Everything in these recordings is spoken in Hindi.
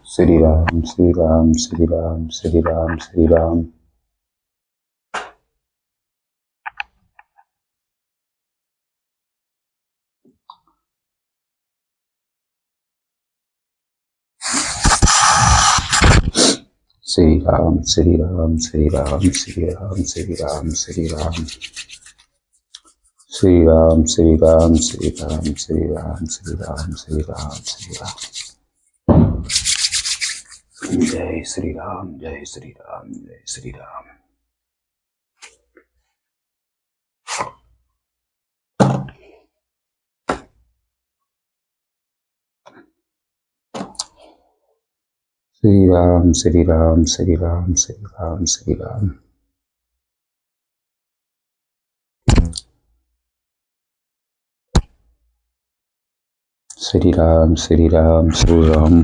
श्री राम श्री राम श्री राम श्री राम श्री राम। श्री राम श्री राम श्री राम श्री राम श्री राम श्री राम श्री राम श्री राम श्री राम श्री राम श्री राम श्री राम श्री राम। जय श्री राम जय श्री राम जय श्री राम। श्री राम श्री राम श्री राम श्री राम श्री राम। श्री राम श्री राम श्री राम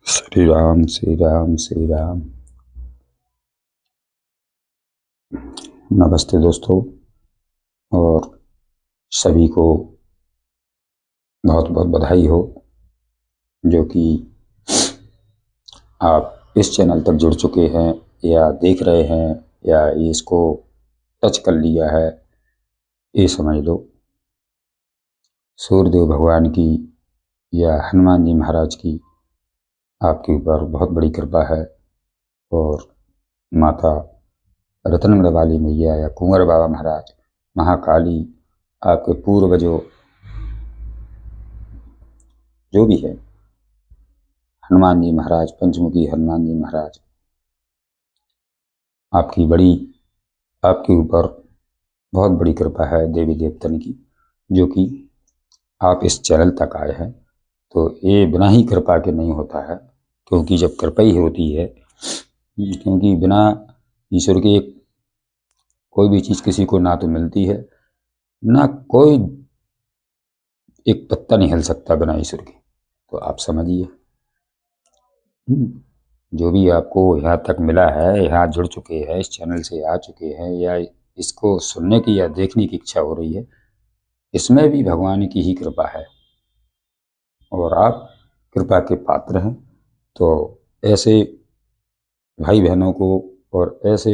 श्री राम श्री राम श्री राम। नमस्ते दोस्तों, और सभी को बहुत बहुत बधाई हो जो कि आप इस चैनल तक जुड़ चुके हैं या देख रहे हैं या इसको टच कर लिया है। ये समझ लो सूर्यदेव भगवान की या हनुमान जी महाराज की आपके ऊपर बहुत बड़ी कृपा है, और माता रत्नगढ़ वाली मैया या कुंवर बाबा महाराज, महाकाली, आपके पूर्वजों जो भी है, हनुमान जी महाराज, पंचमुखी हनुमान जी महाराज, आपके ऊपर बहुत बड़ी कृपा है देवी देवतन की, जो कि आप इस चैनल तक आए हैं। तो ये बिना ही कृपा के नहीं होता है, क्योंकि जब कृपा ही होती है, क्योंकि बिना ईश्वर के कोई भी चीज़ किसी को ना तो मिलती है, ना कोई एक पत्ता नहीं हिल सकता बिना ईश्वर के। तो आप समझिए, जो भी आपको यहाँ तक मिला है, यहाँ जुड़ चुके हैं, इस चैनल से आ चुके हैं, या इसको सुनने की या देखने की इच्छा हो रही है, इसमें भी भगवान की ही कृपा है और आप कृपा के पात्र हैं। तो ऐसे भाई बहनों को और ऐसे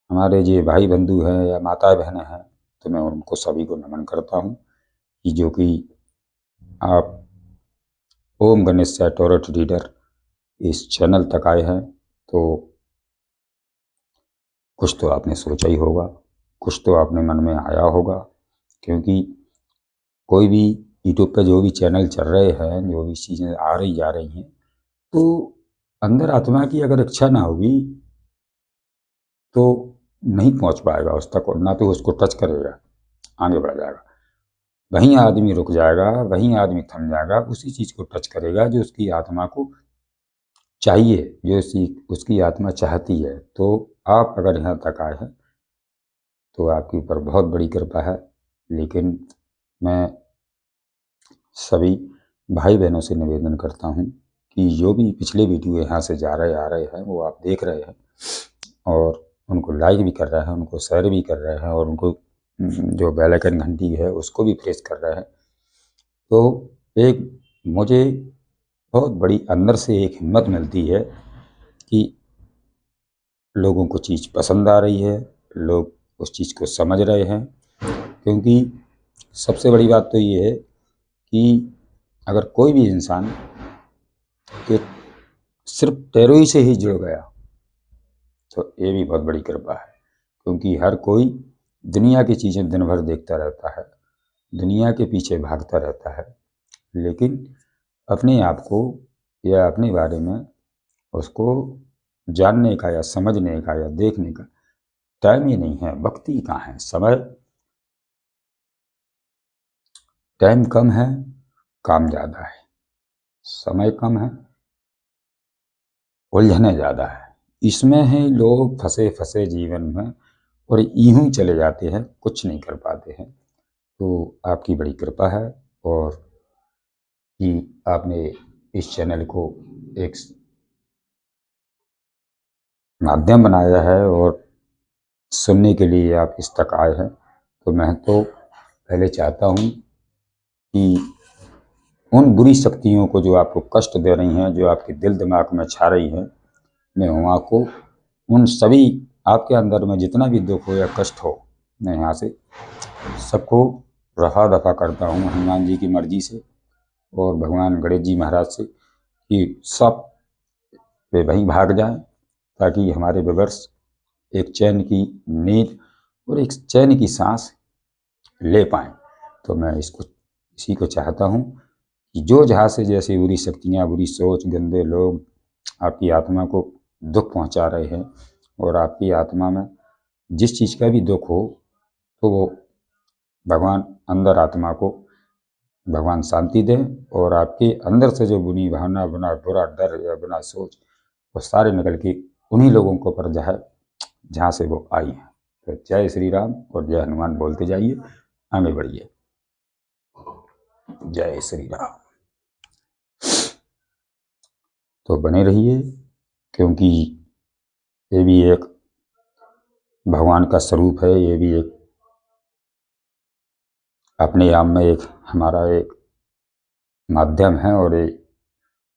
हमारे जो भाई बंधु हैं या माता बहनें हैं, तो मैं उनको सभी को नमन करता हूँ कि जो कि आप ओम गणेश टोरट रीडर इस चैनल तक आए हैं। तो कुछ तो आपने सोचा ही होगा, कुछ तो आपने मन में आया होगा, क्योंकि कोई भी यूट्यूब पे जो भी चैनल चल रहे हैं, जो भी चीज़ें आ रही जा रही हैं, तो अंदर आत्मा की अगर इच्छा ना होगी तो नहीं पहुंच पाएगा उस तक, और ना तो उसको टच करेगा, आगे बढ़ जाएगा। वहीं आदमी रुक जाएगा, वहीं आदमी थम जाएगा, उसी चीज़ को टच करेगा जो उसकी आत्मा को चाहिए, जो उसकी आत्मा चाहती है। तो आप अगर यहाँ तक आए हैं तो आपके ऊपर बहुत बड़ी कृपा है। लेकिन मैं सभी भाई बहनों से निवेदन करता हूँ कि जो भी पिछले वीडियो यहाँ से आ रहे हैं वो आप देख रहे हैं, और उनको लाइक भी कर रहे हैं, उनको शेयर भी कर रहे हैं, और उनको जो बेल आइकन घंटी है उसको भी प्रेस कर रहे हैं। तो एक मुझे बहुत बड़ी अंदर से एक हिम्मत मिलती है कि लोगों को चीज़ पसंद आ रही है, लोग उस चीज़ को समझ रहे हैं। क्योंकि सबसे बड़ी बात तो ये है कि अगर कोई भी इंसान के सिर्फ टेरोई से ही जुड़ गया तो ये भी बहुत बड़ी कृपा है। क्योंकि हर कोई दुनिया की चीज़ें दिन भर देखता रहता है, दुनिया के पीछे भागता रहता है, लेकिन अपने आप को या अपने बारे में उसको जानने का या समझने का या देखने का टाइम ही नहीं है, वक्त ही कहाँ है। टाइम कम है, काम ज़्यादा है, समय कम है, उलझने ज़्यादा है। इसमें ही लोग फंसे जीवन में, और यूं ही चले जाते हैं, कुछ नहीं कर पाते हैं। तो आपकी बड़ी कृपा है, और कि आपने इस चैनल को एक माध्यम बनाया है और सुनने के लिए आप इस तक आए हैं। तो मैं तो पहले चाहता हूँ कि उन बुरी शक्तियों को जो आपको कष्ट दे रही हैं, जो आपके दिल दिमाग में छा रही हैं, मैं वहाँ को उन सभी आपके अंदर में जितना भी दुख हो या कष्ट हो, मैं यहाँ से सबको रफा दफा करता हूँ हनुमान जी की मर्जी से और भगवान गणेश जी महाराज से कि सब वे वहीं भाग जाएं, ताकि हमारे विवर्स एक चैन की नींद और एक चैन की सांस ले पाएं। तो मैं इसी को चाहता हूँ कि जो जहाँ से जैसे बुरी शक्तियाँ, बुरी सोच, गंदे लोग आपकी आत्मा को दुख पहुँचा रहे हैं और आपकी आत्मा में जिस चीज़ का भी दुख हो, तो वो भगवान अंदर आत्मा को भगवान शांति दें और आपके अंदर से जो बुरी भावना, बुरा डर या बुरा सोच, वो सारे निकल के उन्हीं लोगों को पर जाए जहाँ से वो आई है। तो जय श्री राम और जय हनुमान बोलते जाइए, आगे बढ़िए। जय श्री राम। तो बने रहिए, क्योंकि ये भी एक भगवान का स्वरूप है, ये भी एक अपने आप में एक हमारा एक माध्यम है और एक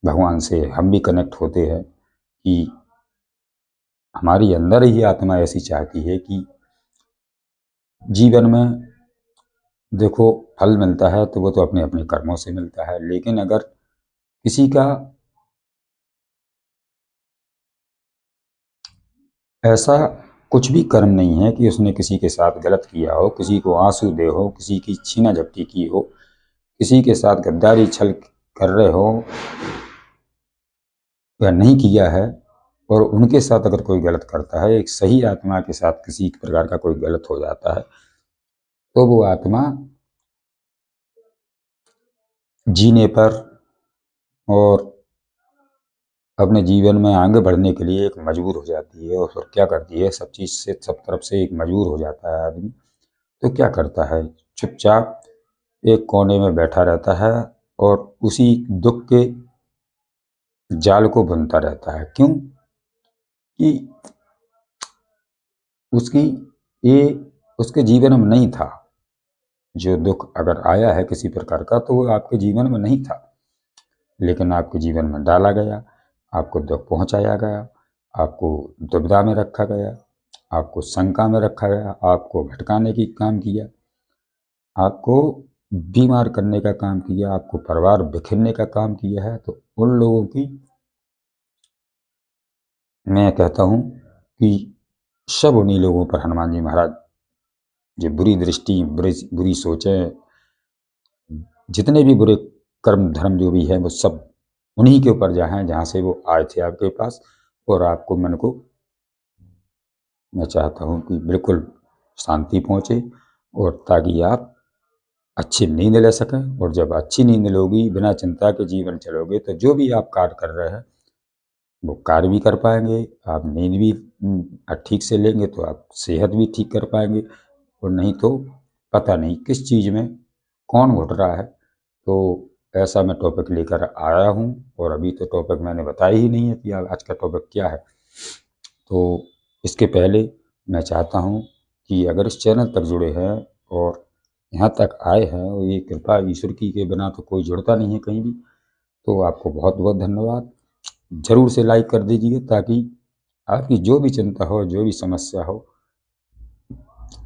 भगवान से हम भी कनेक्ट होते हैं कि हमारी अंदर ही आत्मा ऐसी चाहती है कि जीवन में देखो फल मिलता है तो वो तो अपने अपने कर्मों से मिलता है, लेकिन अगर किसी का ऐसा कुछ भी कर्म नहीं है कि उसने किसी के साथ गलत किया हो, किसी को आंसू दे हो, किसी की छीना झपटी की हो, किसी के साथ गद्दारी छल कर रहे हो या नहीं किया है, और उनके साथ अगर कोई गलत करता है, एक सही आत्मा के साथ किसी प्रकार का कोई गलत हो जाता है, तो वो आत्मा जीने पर और अपने जीवन में आगे बढ़ने के लिए एक मजबूर हो जाती है। और फिर क्या करती है, सब चीज़ से सब तरफ से एक मजबूर हो जाता है आदमी, तो क्या करता है, चुपचाप एक कोने में बैठा रहता है और उसी दुख के जाल को बुनता रहता है। क्यों कि उसकी ये उसके जीवन में नहीं था। जो दुख अगर आया है किसी प्रकार का, तो वो आपके जीवन में नहीं था, लेकिन आपके जीवन में डाला गया, आपको दुख पहुंचाया गया, आपको दुविधा में रखा गया, आपको शंका में रखा गया, आपको भटकाने की काम किया, आपको बीमार करने का काम किया, आपको परिवार बिखरने का काम किया है। तो उन लोगों की मैं कहता हूँ कि सब उन्हीं लोगों पर हनुमान जी महाराज जो बुरी दृष्टि, बुरी सोचें, जितने भी बुरे कर्म धर्म जो भी है, वो सब उन्हीं के ऊपर जहाँ से वो आए थे आपके पास। और आपको मन को मैं चाहता हूँ कि बिल्कुल शांति पहुँचे, और ताकि आप अच्छी नींद ले सकें। और जब अच्छी नींद लोगी, बिना चिंता के जीवन चलोगे, तो जो भी आप कार्य कर रहे हैं वो कार्य भी कर पाएंगे, आप नींद भी ठीक से लेंगे तो आप सेहत भी ठीक कर पाएंगे। और नहीं तो पता नहीं किस चीज़ में कौन घुट रहा है। तो ऐसा मैं टॉपिक लेकर आया हूँ, और अभी तो टॉपिक मैंने बताया ही नहीं है कि आज का टॉपिक क्या है। तो इसके पहले मैं चाहता हूँ कि अगर इस चैनल तक जुड़े हैं और यहाँ तक आए हैं, और ये कृपा ईश्वर की के बिना तो कोई जुड़ता नहीं है कहीं भी, तो आपको बहुत बहुत धन्यवाद। ज़रूर से लाइक कर दीजिए, ताकि आपकी जो भी चिंता हो, जो भी समस्या हो,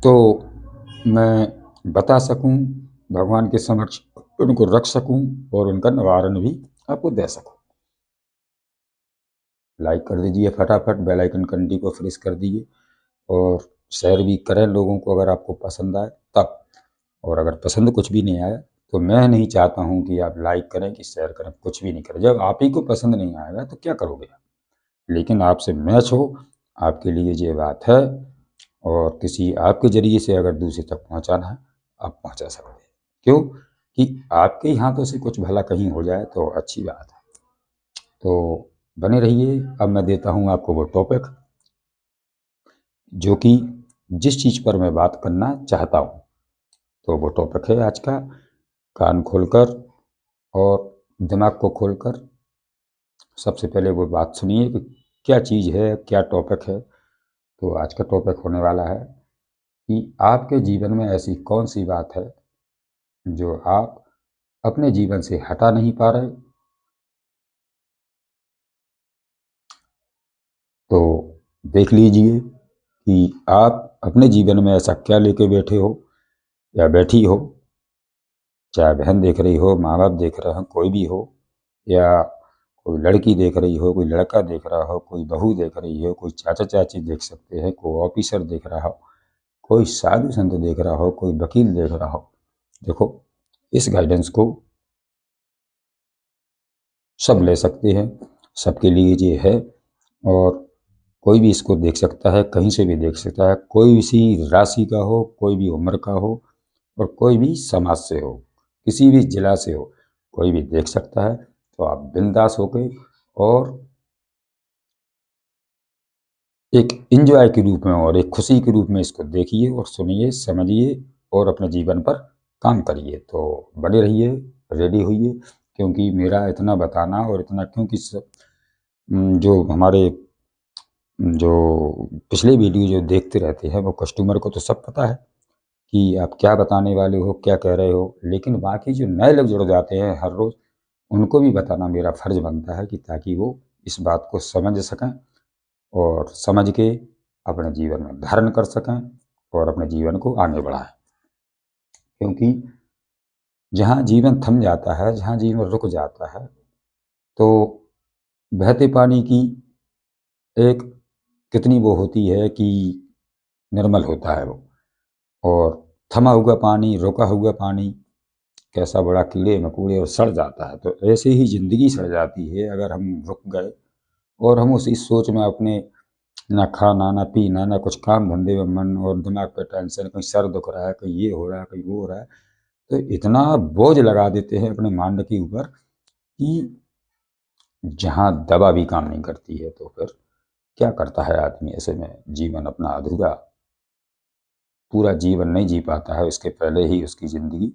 तो मैं बता सकूं, भगवान के समक्ष उनको रख सकूं और उनका निवारण भी आपको दे सकूं। लाइक कर दीजिए फटाफट, बेल आइकन घंटी को प्रेस कर दीजिए, और शेयर भी करें लोगों को अगर आपको पसंद आए तब। और अगर पसंद कुछ भी नहीं आया, तो मैं नहीं चाहता हूं कि आप लाइक करें कि शेयर करें, कुछ भी नहीं करें। जब आप ही को पसंद नहीं आएगा तो क्या करोगे आप? लेकिन आपसे मैच हो, आपके लिए ये बात है, और किसी आपके जरिए से अगर दूसरे तक पहुंचाना है, आप पहुंचा सकते हैं। क्यों कि आपके ही हाथों से कुछ भला कहीं हो जाए तो अच्छी बात है। तो बने रहिए। अब मैं देता हूं आपको वो टॉपिक जो कि जिस चीज़ पर मैं बात करना चाहता हूं। तो वो टॉपिक है आज का, कान खोलकर और दिमाग को खोलकर सबसे पहले वो बात सुनिए कि क्या चीज़ है, क्या टॉपिक है। तो आज का टॉपिक होने वाला है कि आपके जीवन में ऐसी कौन सी बात है जो आप अपने जीवन से हटा नहीं पा रहे, तो देख लीजिए कि आप अपने जीवन में ऐसा क्या लेके बैठे हो या बैठी हो। चाहे बहन देख रही हो, माँ बाप देख रहे हो, कोई भी हो, या कोई लड़की देख रही हो, कोई लड़का देख रहा हो, कोई बहू देख रही हो, कोई चाचा चाची देख सकते हैं, कोई ऑफिसर देख रहा हो, कोई साधु संत देख रहा हो, कोई वकील देख रहा हो। देखो, इस गाइडेंस को सब ले सकते हैं, सबके लिए ये है, और कोई भी इसको देख सकता है, कहीं से भी देख सकता है, कोई सी राशि का हो, कोई भी उम्र का हो, और कोई भी समाज से हो, किसी भी जिला से हो, कोई भी देख सकता है। तो आप बिंदास होके और एक एंजॉय के रूप में और एक खुशी के रूप में इसको देखिए और सुनिए, समझिए और अपने जीवन पर काम करिए। तो बने रहिए, रेडी होइए, क्योंकि मेरा इतना बताना और इतना, क्योंकि जो हमारे जो पिछले वीडियो जो देखते रहते हैं वो कस्टमर को तो सब पता है कि आप क्या बताने वाले हो, क्या कह रहे हो, लेकिन बाकी जो नए लोग जुड़ जाते हैं हर रोज़, उनको भी बताना मेरा फ़र्ज़ बनता है, कि ताकि वो इस बात को समझ सकें और समझ के अपने जीवन में धारण कर सकें और अपने जीवन को आगे बढ़ाएं। क्योंकि जहाँ जीवन थम जाता है, जहाँ जीवन रुक जाता है, तो बहते पानी की एक कितनी वो होती है कि निर्मल होता है वो, और थमा हुआ पानी, रुका हुआ पानी कैसा बड़ा कीड़े मकोड़े और सड़ जाता है। तो ऐसे ही ज़िंदगी सड़ जाती है अगर हम रुक गए और हम उसी सोच में अपने ना खाना, ना पीना, ना कुछ काम धंधे में मन, और दिमाग पे टेंशन, कहीं सर दुख रहा है, कहीं ये हो रहा है, कहीं वो हो रहा है, तो इतना बोझ लगा देते हैं अपने माइंड के ऊपर कि जहाँ दवा भी काम नहीं करती है। तो फिर क्या करता है आदमी ऐसे में? जीवन अपना अधूरा, पूरा जीवन नहीं जी पाता है, उसके पहले ही उसकी ज़िंदगी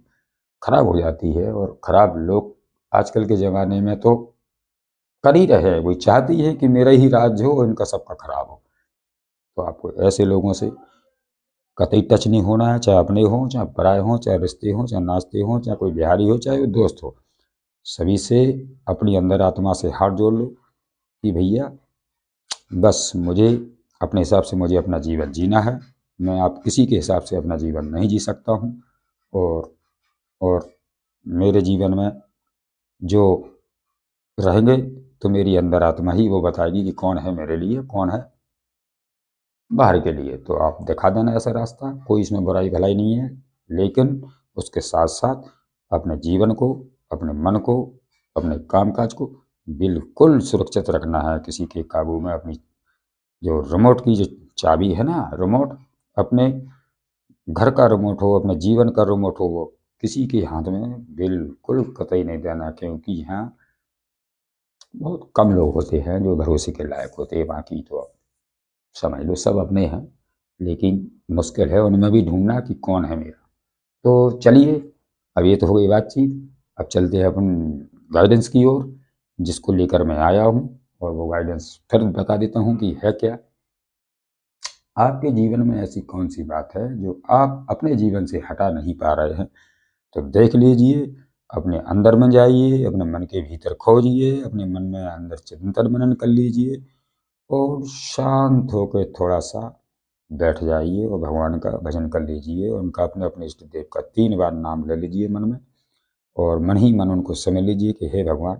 खराब हो जाती है। और खराब लोग आजकल के ज़माने में तो कर ही रहे हैं, वही चाहती है कि मेरा ही राज हो और इनका सबका खराब हो। तो आपको ऐसे लोगों से कतई टच नहीं होना है, चाहे अपने हों, चाहे पराए हों, चाहे रिश्ते हों, चाहे नाते हों, चाहे कोई बिहारी हो, चाहे वो दोस्त हो। सभी से अपनी अंदर आत्मा से हाथ जोड़ लो कि भैया बस मुझे अपने हिसाब से मुझे अपना जीवन जीना है, मैं आप किसी के हिसाब से अपना जीवन नहीं जी सकता हूँ। और और मेरे जीवन में जो रहेंगे, तो मेरी अंदर आत्मा ही वो बताएगी कि कौन है मेरे लिए, कौन है बाहर के लिए। तो आप दिखा देना ऐसा रास्ता, कोई इसमें बुराई भलाई नहीं है, लेकिन उसके साथ साथ अपने जीवन को, अपने मन को, अपने कामकाज को बिल्कुल सुरक्षित रखना है, किसी के काबू में। अपनी जो रिमोट की जो चाबी है ना, रिमोट, अपने घर का रिमोट हो, अपने जीवन का रिमोट हो, वो किसी के हाथ में बिल्कुल कतई नहीं देना, क्योंकि यहाँ बहुत कम लोग होते हैं जो भरोसे के लायक होते हैं। बाकी तो समझ लो सब अपने हैं, लेकिन मुश्किल है उनमें भी ढूंढना कि कौन है मेरा। तो चलिए, अब ये तो हो गई बातचीत, अब चलते हैं अपन गाइडेंस की ओर, जिसको लेकर मैं आया हूँ। और वो गाइडेंस फिर बता देता हूँ कि है क्या। आपके जीवन में ऐसी कौन सी बात है जो आप अपने जीवन से हटा नहीं पा रहे हैं? तो देख लीजिए, अपने अंदर में जाइए, अपने मन के भीतर खोजिए, अपने मन में अंदर चिंतन मनन कर लीजिए, और शांत होकर थोड़ा सा बैठ जाइए और भगवान का भजन कर लीजिए। उनका अपने अपने इष्ट देव का 3 बार नाम ले लीजिए मन में, और मन ही मन उनको समझ लीजिए कि हे भगवान,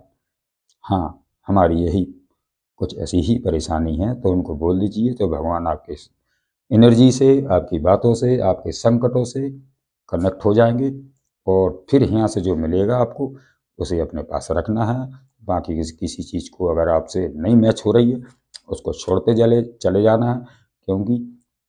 हाँ, हमारी यही कुछ ऐसी ही परेशानी है। तो उनको बोल दीजिए, तो भगवान आपके एनर्जी से, आपकी बातों से, आपके संकटों से कनेक्ट हो जाएंगे, और फिर यहाँ से जो मिलेगा आपको, उसे अपने पास रखना है। बाकी किसी चीज़ को अगर आपसे नहीं मैच हो रही है, उसको छोड़ते चले चले जाना है, क्योंकि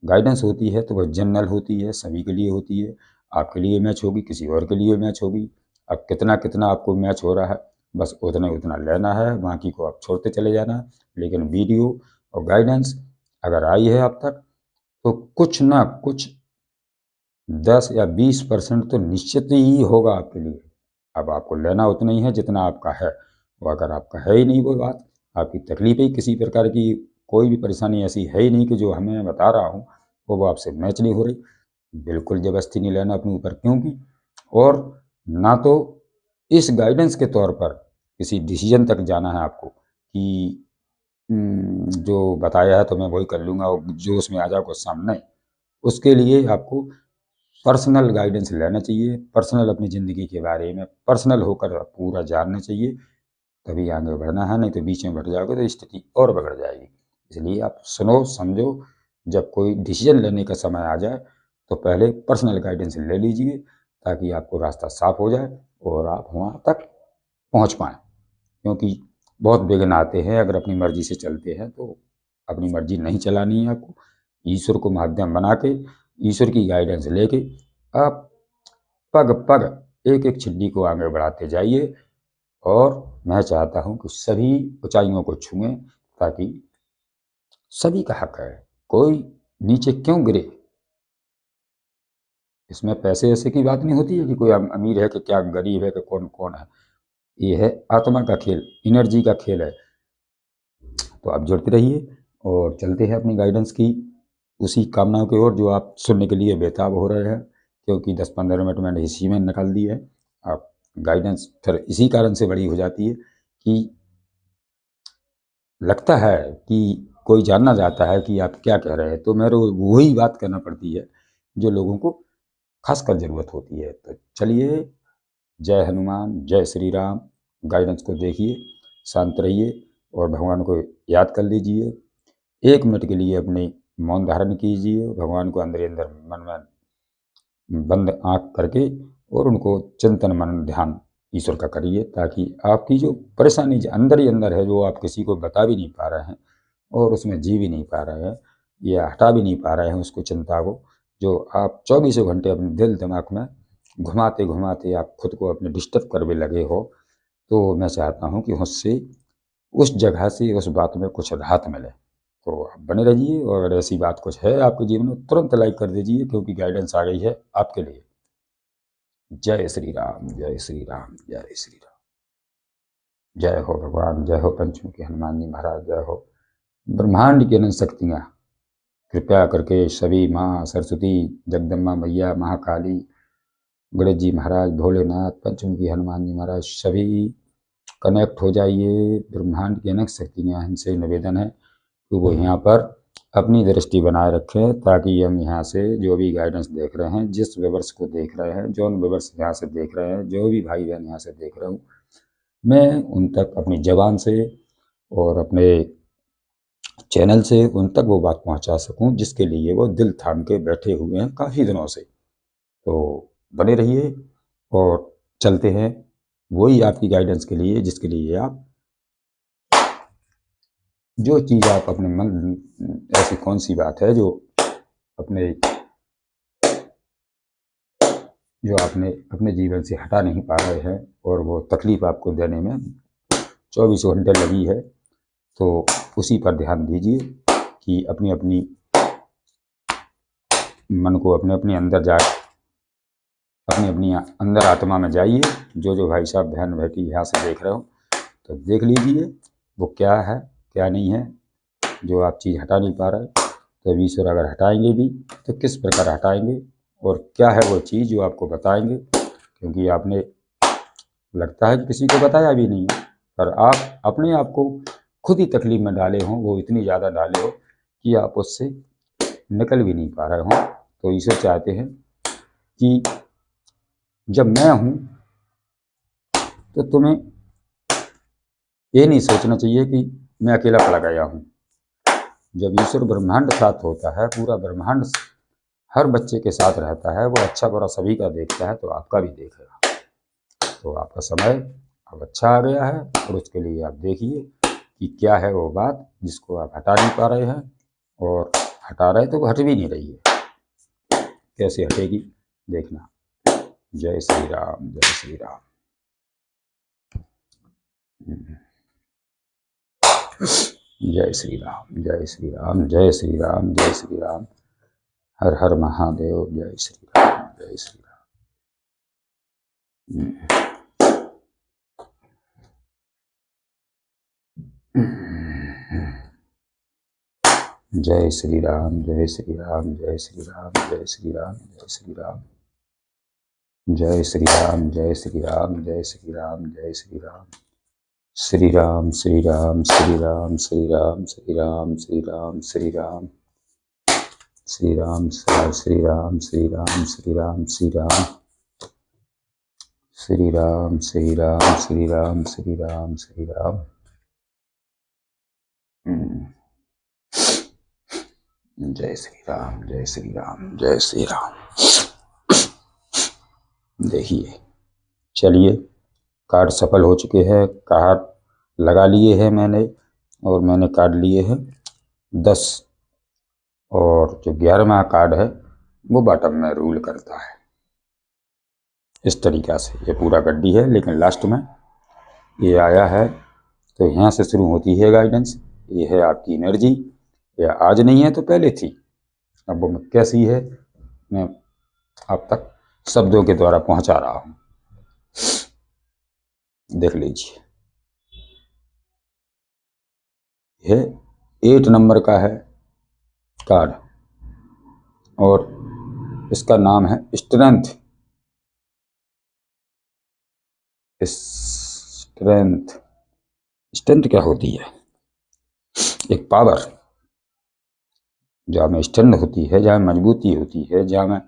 गाइडेंस होती है तो वह जनरल होती है, सभी के लिए होती है। आपके लिए मैच होगी, किसी और के लिए मैच होगी। अब कितना कितना आपको मैच हो रहा है, बस उतना उतना लेना है, बाकी को आप छोड़ते चले जाना है। लेकिन वीडियो और गाइडेंस अगर आई है अब तक, तो कुछ ना कुछ 10 या 20% तो निश्चित ही होगा आपके लिए। अब आपको लेना उतना ही है जितना आपका है। वो अगर आपका है ही नहीं वो बात, आपकी तकलीफ ही किसी प्रकार की, कोई भी परेशानी ऐसी है ही नहीं कि जो हमें बता रहा हूँ वो आपसे मैच नहीं हो रही, बिल्कुल ज़बरदस्ती नहीं लेना अपने ऊपर। क्योंकि और ना तो इस गाइडेंस के तौर पर किसी डिसीजन तक जाना है आपको कि जो बताया है तो मैं वही कर लूँगा और जो उसमें आ जाएगा सामने, उसके लिए आपको पर्सनल गाइडेंस लेना चाहिए, पर्सनल अपनी ज़िंदगी के बारे में पर्सनल होकर पूरा जानना चाहिए, तभी आगे बढ़ना है, नहीं तो बीच में बढ़ जाओगे तो स्थिति और बिगड़ जाएगी। इसलिए आप सुनो, समझो, जब कोई डिसीजन लेने का समय आ जाए तो पहले पर्सनल गाइडेंस ले लीजिए ताकि आपको रास्ता साफ हो जाए और आप वहाँ तक पहुँच पाएँ। क्योंकि बहुत विघ्न आते हैं अगर अपनी मर्जी से चलते हैं तो अपनी मर्जी नहीं चलानी है आपको। ईश्वर को माध्यम बना के, ईश्वर की गाइडेंस लेके आप पग पग एक एक चिट्ठी को आगे बढ़ाते जाइए और मैं चाहता हूँ कि सभी ऊंचाइयों को छुएं ताकि सभी का हक है, कोई नीचे क्यों गिरे। इसमें पैसे ऐसे की बात नहीं होती है कि कोई अमीर है कि क्या गरीब है कि कौन कौन है। ये है आत्मा का खेल, एनर्जी का खेल है। तो आप जुड़ते रहिए और चलते हैं अपनी गाइडेंस की उसी कामनाओं की ओर जो आप सुनने के लिए बेताब हो रहे हैं, क्योंकि 10-15 मिनट मैंने इसी में निकाल दिए है। आप गाइडेंस फिर इसी कारण से बड़ी हो जाती है कि लगता है कि कोई जानना चाहता है कि आप क्या कह रहे हैं, तो मेरे को वही बात करना पड़ती है जो लोगों को खासकर ज़रूरत होती है। तो चलिए, जय हनुमान, जय श्री राम। गाइडेंस को देखिए, शांत रहिए और भगवान को याद कर लीजिए। 1 मिनट के लिए अपने मौन धारण कीजिए, भगवान को अंदर ही अंदर मन में बंद आँख करके और उनको चिंतन मनन ध्यान ईश्वर का करिए ताकि आपकी जो परेशानी अंदर ही अंदर है, जो आप किसी को बता भी नहीं पा रहे हैं और उसमें जी भी नहीं पा रहे हैं या हटा भी नहीं पा रहे हैं उसको, चिंता को, जो आप 24 घंटे अपने दिल दिमाग में घुमाते घुमाते आप खुद को अपने डिस्टर्ब करने लगे हो, तो मैं चाहता हूँ कि उससे, उस जगह से, उस बात में कुछ राहत मिले। तो आप बने रहिए और अगर ऐसी बात कुछ है आपके जीवन में तुरंत लाइक कर दीजिए क्योंकि गाइडेंस आ गई है आपके लिए। जय श्री राम, जय श्री राम, जय श्री राम। जय हो भगवान, जय हो पंचमुखी हनुमान जी महाराज, जय हो ब्रह्मांड की अनंत शक्तियाँ। कृपया करके सभी, माँ सरस्वती, जगदम्बा मैया, महाकाली, गणेश जी महाराज, भोलेनाथ, पंचमुखी हनुमान जी महाराज, सभी कनेक्ट हो जाइए। ब्रह्मांड की अनेक शक्तियाँ, इनसे निवेदन है कि वो यहाँ पर अपनी दृष्टि बनाए रखें ताकि हम यहाँ से जो भी गाइडेंस देख रहे हैं, जिस व्यूवर्स को देख रहे हैं, जो व्यूवर्स यहाँ से देख रहे हैं, जो भी भाई बहन यहाँ से देख रहे हूँ, मैं उन तक अपनी ज़बान से और अपने चैनल से उन तक वो बात पहुँचा सकूँ जिसके लिए वो दिल थाम के बैठे हुए हैं काफ़ी दिनों से। तो बने रहिए और चलते हैं वही आपकी गाइडेंस के लिए जिसके लिए आप, जो चीज़ आप अपने मन, ऐसी कौन सी बात है जो अपने, जो आपने अपने जीवन से हटा नहीं पा रहे हैं और वो तकलीफ़ आपको देने में 24 घंटे लगी है, तो उसी पर ध्यान दीजिए कि अपनी अपनी मन को अपने अपने अंदर जा, अपनी अपनी अंदर आत्मा में जाइए। जो जो भाई साहब बहन बेटी यहाँ से देख रहे हो तो देख लीजिए वो क्या है क्या नहीं है जो आप चीज़ हटा नहीं पा रहे। तो ईश्वर अगर हटाएंगे भी तो किस प्रकार हटाएंगे और क्या है वो चीज़ जो आपको बताएंगे, क्योंकि आपने, लगता है कि किसी को बताया भी नहीं है, पर आप अपने आप को खुद ही तकलीफ में डाले हों, वो इतनी ज़्यादा डाले हो कि आप उससे निकल भी नहीं पा रहे हों। तो ईश्वर चाहते हैं कि जब मैं हूँ तो तुम्हें ये नहीं सोचना चाहिए कि मैं अकेला पड़ गया हूँ। जब ईश्वर ब्रह्मांड साथ होता है, पूरा ब्रह्मांड हर बच्चे के साथ रहता है, वो अच्छा बुरा सभी का देखता है, तो आपका भी देखेगा। तो आपका समय अब अच्छा आ गया है और उसके लिए आप देखिए कि क्या है वो बात जिसको आप हटा नहीं पा रहे हैं, और हटा रहे तो वो हट भी नहीं रही है, कैसे हटेगी देखना। जय श्री राम, जय श्री राम। जय श्री राम, जय श्री राम, जय श्री राम, जय श्री राम। हर हर महादेव। जय श्री राम, जय श्री राम। जय श्री राम, जय श्री राम, जय श्री राम, जय श्री राम, जय श्री राम। जय श्री राम, जय श्री राम, जय श्री राम, जय श्री राम। श्री राम, श्री राम, श्री राम, श्री राम, श्री राम, श्री राम, श्री राम, श्री राम, श्री राम, श्री राम, श्री राम, श्री राम, श्री राम, श्री राम, श्री राम, श्री राम, श्री राम। जय श्री राम, जय श्री राम, जय श्री राम। देखिए, चलिए, कार्ड सफल हो चुके हैं। कार्ड लगा लिए हैं मैंने, और मैंने कार्ड लिए हैं 10, और जो 11वां कार्ड है वो बॉटम में रूल करता है। इस तरीक़ा से ये पूरा गड्डी है, लेकिन लास्ट में ये आया है। तो यहाँ से शुरू होती है गाइडेंस। ये है आपकी एनर्जी, या आज नहीं है तो पहले थी। अब वो कैसी है मैं आप तक शब्दों के द्वारा पहुंचा रहा हूं। देख लीजिए, यह 8 नंबर का है कार्ड, और इसका नाम है स्ट्रेंथ। स्ट्रेंथ, स्ट्रेंथ क्या होती है? एक पावर, जहाँ में स्ट्रेंथ होती है, जहाँ में मजबूती होती है, जहाँ में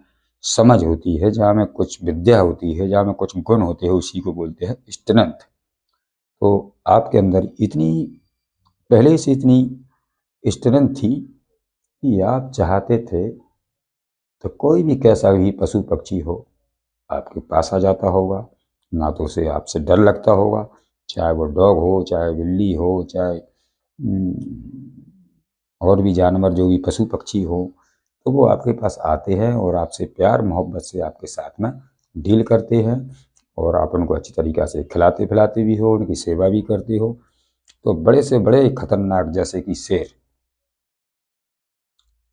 समझ होती है, जहाँ में कुछ विद्या होती है, जहाँ में कुछ गुण होते हैं, उसी को बोलते हैं स्ट्रेंथ। तो आपके अंदर इतनी पहले से इतनी स्ट्रेंथ थी कि आप चाहते थे तो कोई भी कैसा भी पशु पक्षी हो आपके पास आ जाता होगा, ना तो उसे आपसे डर लगता होगा, चाहे वो डॉग हो, चाहे बिल्ली हो, चाहे और भी जानवर, जो भी पशु पक्षी हो, तो वो आपके पास आते हैं और आपसे प्यार मोहब्बत से आपके साथ में डील करते हैं, और आप उनको अच्छी तरीक़ा से खिलाते पिलाते भी हो, उनकी सेवा भी करते हो। तो बड़े से बड़े खतरनाक, जैसे कि शेर,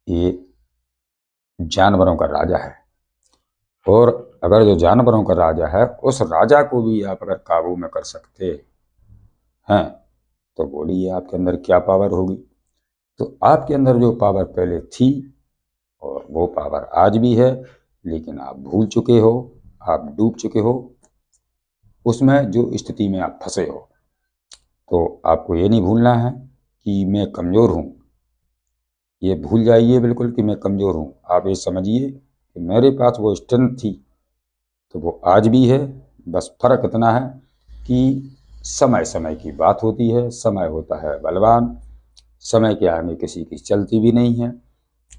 ये जानवरों का राजा है, और अगर जो जानवरों का राजा है, उस राजा को भी आप अगर काबू में कर सकते हैं, तो बोलिए आपके अंदर क्या पावर होगी। तो आपके अंदर जो पावर पहले थी, और वो पावर आज भी है, लेकिन आप भूल चुके हो, आप डूब चुके हो उसमें, जो स्थिति में आप फंसे हो। तो आपको ये नहीं भूलना है कि मैं कमज़ोर हूँ, ये भूल जाइए बिल्कुल कि मैं कमज़ोर हूँ। आप ये समझिए कि मेरे पास वो स्ट्रेंथ थी, तो वो आज भी है। बस फ़र्क इतना है कि समय समय की बात होती है। समय होता है बलवान, समय के आगे किसी की चलती भी नहीं है।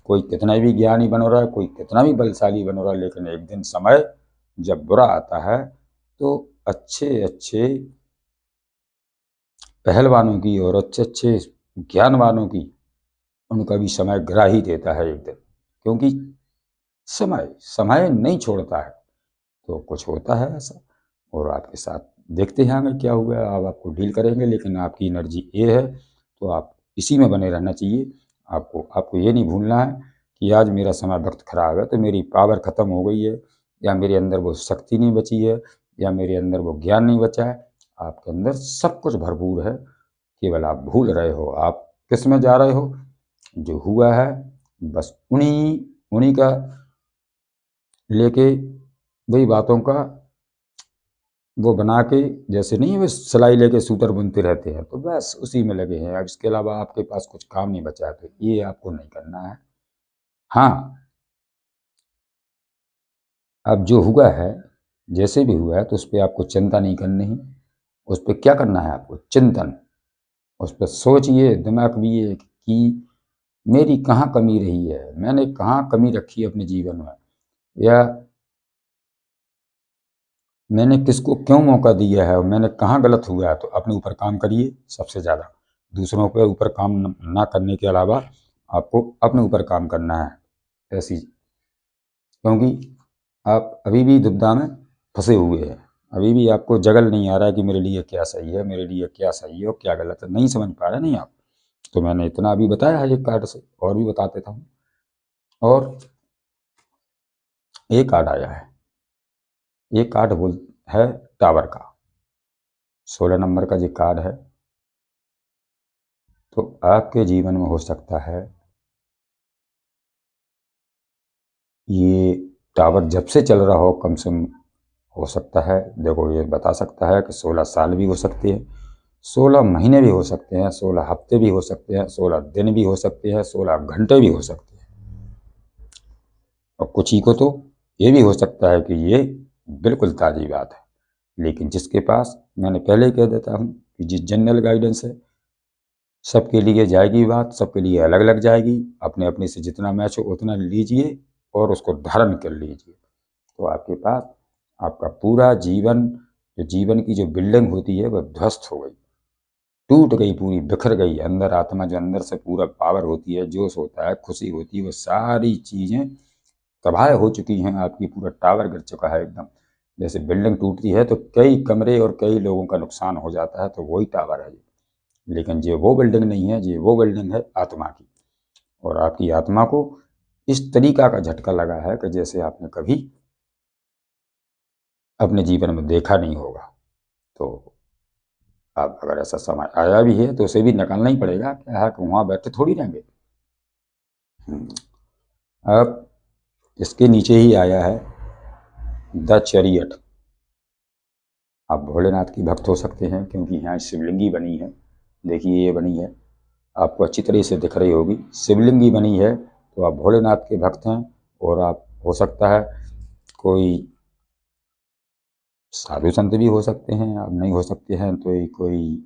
कोई कितना भी ज्ञानी बन रहा है, कोई कितना भी बलशाली बन रहा है, लेकिन एक दिन समय जब बुरा आता है, तो अच्छे अच्छे पहलवानों की और अच्छे अच्छे ज्ञानवानों की, उनका भी समय गिरा ही देता है एक दिन, क्योंकि समय समय नहीं छोड़ता है। तो कुछ होता है ऐसा, और आपके साथ देखते हैं आगे क्या हुआ। अब आपको डील करेंगे, लेकिन आपकी एनर्जी ये है, तो आप इसी में बने रहना चाहिए। आपको ये नहीं भूलना है कि आज मेरा समय वक्त खराब है, तो मेरी पावर ख़त्म हो गई है, या मेरे अंदर वो शक्ति नहीं बची है, या मेरे अंदर वो ज्ञान नहीं बचा है। आपके अंदर सब कुछ भरपूर है, केवल आप भूल रहे हो आप किस में जा रहे हो। जो हुआ है बस उन्हीं उन्हीं का लेके, वही बातों का वो बना के, जैसे नहीं वो सिलाई लेके सूतर बुनते रहते हैं, तो बस उसी में लगे हैं। अब इसके अलावा आपके पास कुछ काम नहीं बचा है, तो ये आपको नहीं करना है। हाँ, अब जो हुआ है, जैसे भी हुआ है, तो उस पर आपको चिंता नहीं करनी है। उस पर क्या करना है आपको? चिंतन। उस पर सोचिए, दिमाग भी ये कि मेरी कहाँ कमी रही है, मैंने कहाँ कमी रखी है अपने जीवन में, या मैंने किसको क्यों मौका दिया है, और मैंने कहाँ गलत हुआ है। तो अपने ऊपर काम करिए सबसे ज़्यादा। दूसरों के ऊपर काम ना करने के अलावा आपको अपने ऊपर काम करना है ऐसी, क्योंकि आप अभी भी दुविधा में फंसे हुए हैं। अभी भी आपको जगल नहीं आ रहा है कि मेरे लिए क्या सही है, मेरे लिए क्या सही है और क्या गलत है, नहीं समझ पा रहे नहीं आप। तो मैंने इतना अभी बताया है एक कार्ड से, और भी बता देता हूँ। और एक कार्ड आया है, एक कार्ड बोल है टावर का, 16 नंबर का जो कार्ड है। तो आपके जीवन में हो सकता है ये टावर जब से चल रहा हो, कम से कम हो सकता है, देखो ये बता सकता है कि 16 साल भी हो सकते हैं, 16 महीने भी हो सकते हैं, 16 हफ्ते भी हो सकते हैं, 16 दिन भी हो सकते हैं, 16 घंटे भी हो सकते हैं। और कुछ ही को तो ये भी हो सकता है कि ये बिल्कुल ताज़ी बात है। लेकिन जिसके पास, मैंने पहले ही कह देता हूँ कि जिस जनरल गाइडेंस है, सबके लिए जाएगी बात, सबके लिए अलग अलग जाएगी। अपने अपने से जितना मैच हो उतना लीजिए और उसको धारण कर लीजिए, तो आपके पास आपका पूरा जीवन, जो जीवन की जो बिल्डिंग होती है वह ध्वस्त हो गई, टूट गई, पूरी बिखर गई। अंदर आत्मा, जो अंदर से पूरा पावर होती है, जोश होता है, खुशी होती है, वो सारी चीज़ें तबाह हो चुकी हैं। आपकी पूरा टावर गिर चुका है एकदम। जैसे बिल्डिंग टूटती है तो कई कमरे और कई लोगों का नुकसान हो जाता है, तो वही टावर है। लेकिन ये वो बिल्डिंग नहीं है, ये वो बिल्डिंग है आत्मा की। और आपकी आत्मा को इस तरीका का झटका लगा है कि जैसे आपने कभी अपने जीवन में देखा नहीं होगा। तो अब अगर ऐसा समय आया भी है तो उसे भी निकालना ही पड़ेगा। क्या है कि वहाँ बैठे थोड़ी रहेंगे। अब इसके नीचे ही आया है द चैरियट। आप भोलेनाथ की भक्त हो सकते हैं, क्योंकि यहाँ शिवलिंगी बनी है। देखिए ये बनी है, आपको अच्छी तरह से दिख रही होगी, शिवलिंगी बनी है। तो आप भोलेनाथ के भक्त हैं। और आप, हो सकता है कोई साधु संत भी हो सकते हैं, आप नहीं हो सकते हैं तो ये कोई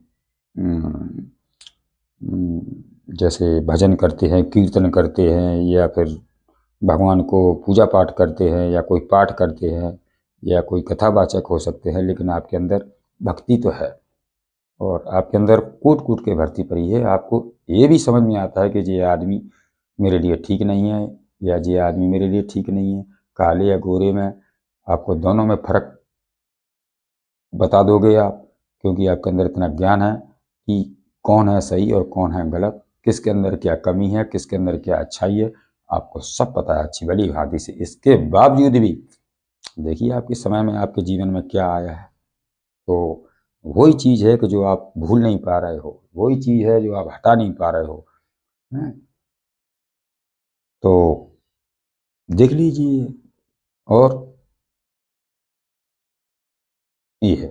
जैसे भजन करते हैं, कीर्तन करते हैं, या फिर भगवान को पूजा पाठ करते हैं, या कोई पाठ करते हैं, या कोई कथावाचक हो सकते हैं। लेकिन आपके अंदर भक्ति तो है, और आपके अंदर कूट कूट के भर्ती पड़ी है। आपको ये भी समझ में आता है कि ये आदमी मेरे लिए ठीक नहीं है, या ये आदमी मेरे लिए ठीक नहीं है। काले या गोरे में आपको दोनों में फ़र्क बता दोगे आप, क्योंकि आपके अंदर इतना ज्ञान है कि कौन है सही और कौन है गलत, किसके अंदर क्या कमी है, किसके अंदर क्या अच्छाई है, आपको सब पता है अच्छी भली भांति से। इसके बावजूद भी देखिए आपके समय में, आपके जीवन में क्या आया है। तो वही चीज़ है कि जो आप भूल नहीं पा रहे हो, वही चीज़ है जो आप हटा नहीं पा रहे हो। हैं? तो देख लीजिए। और ये है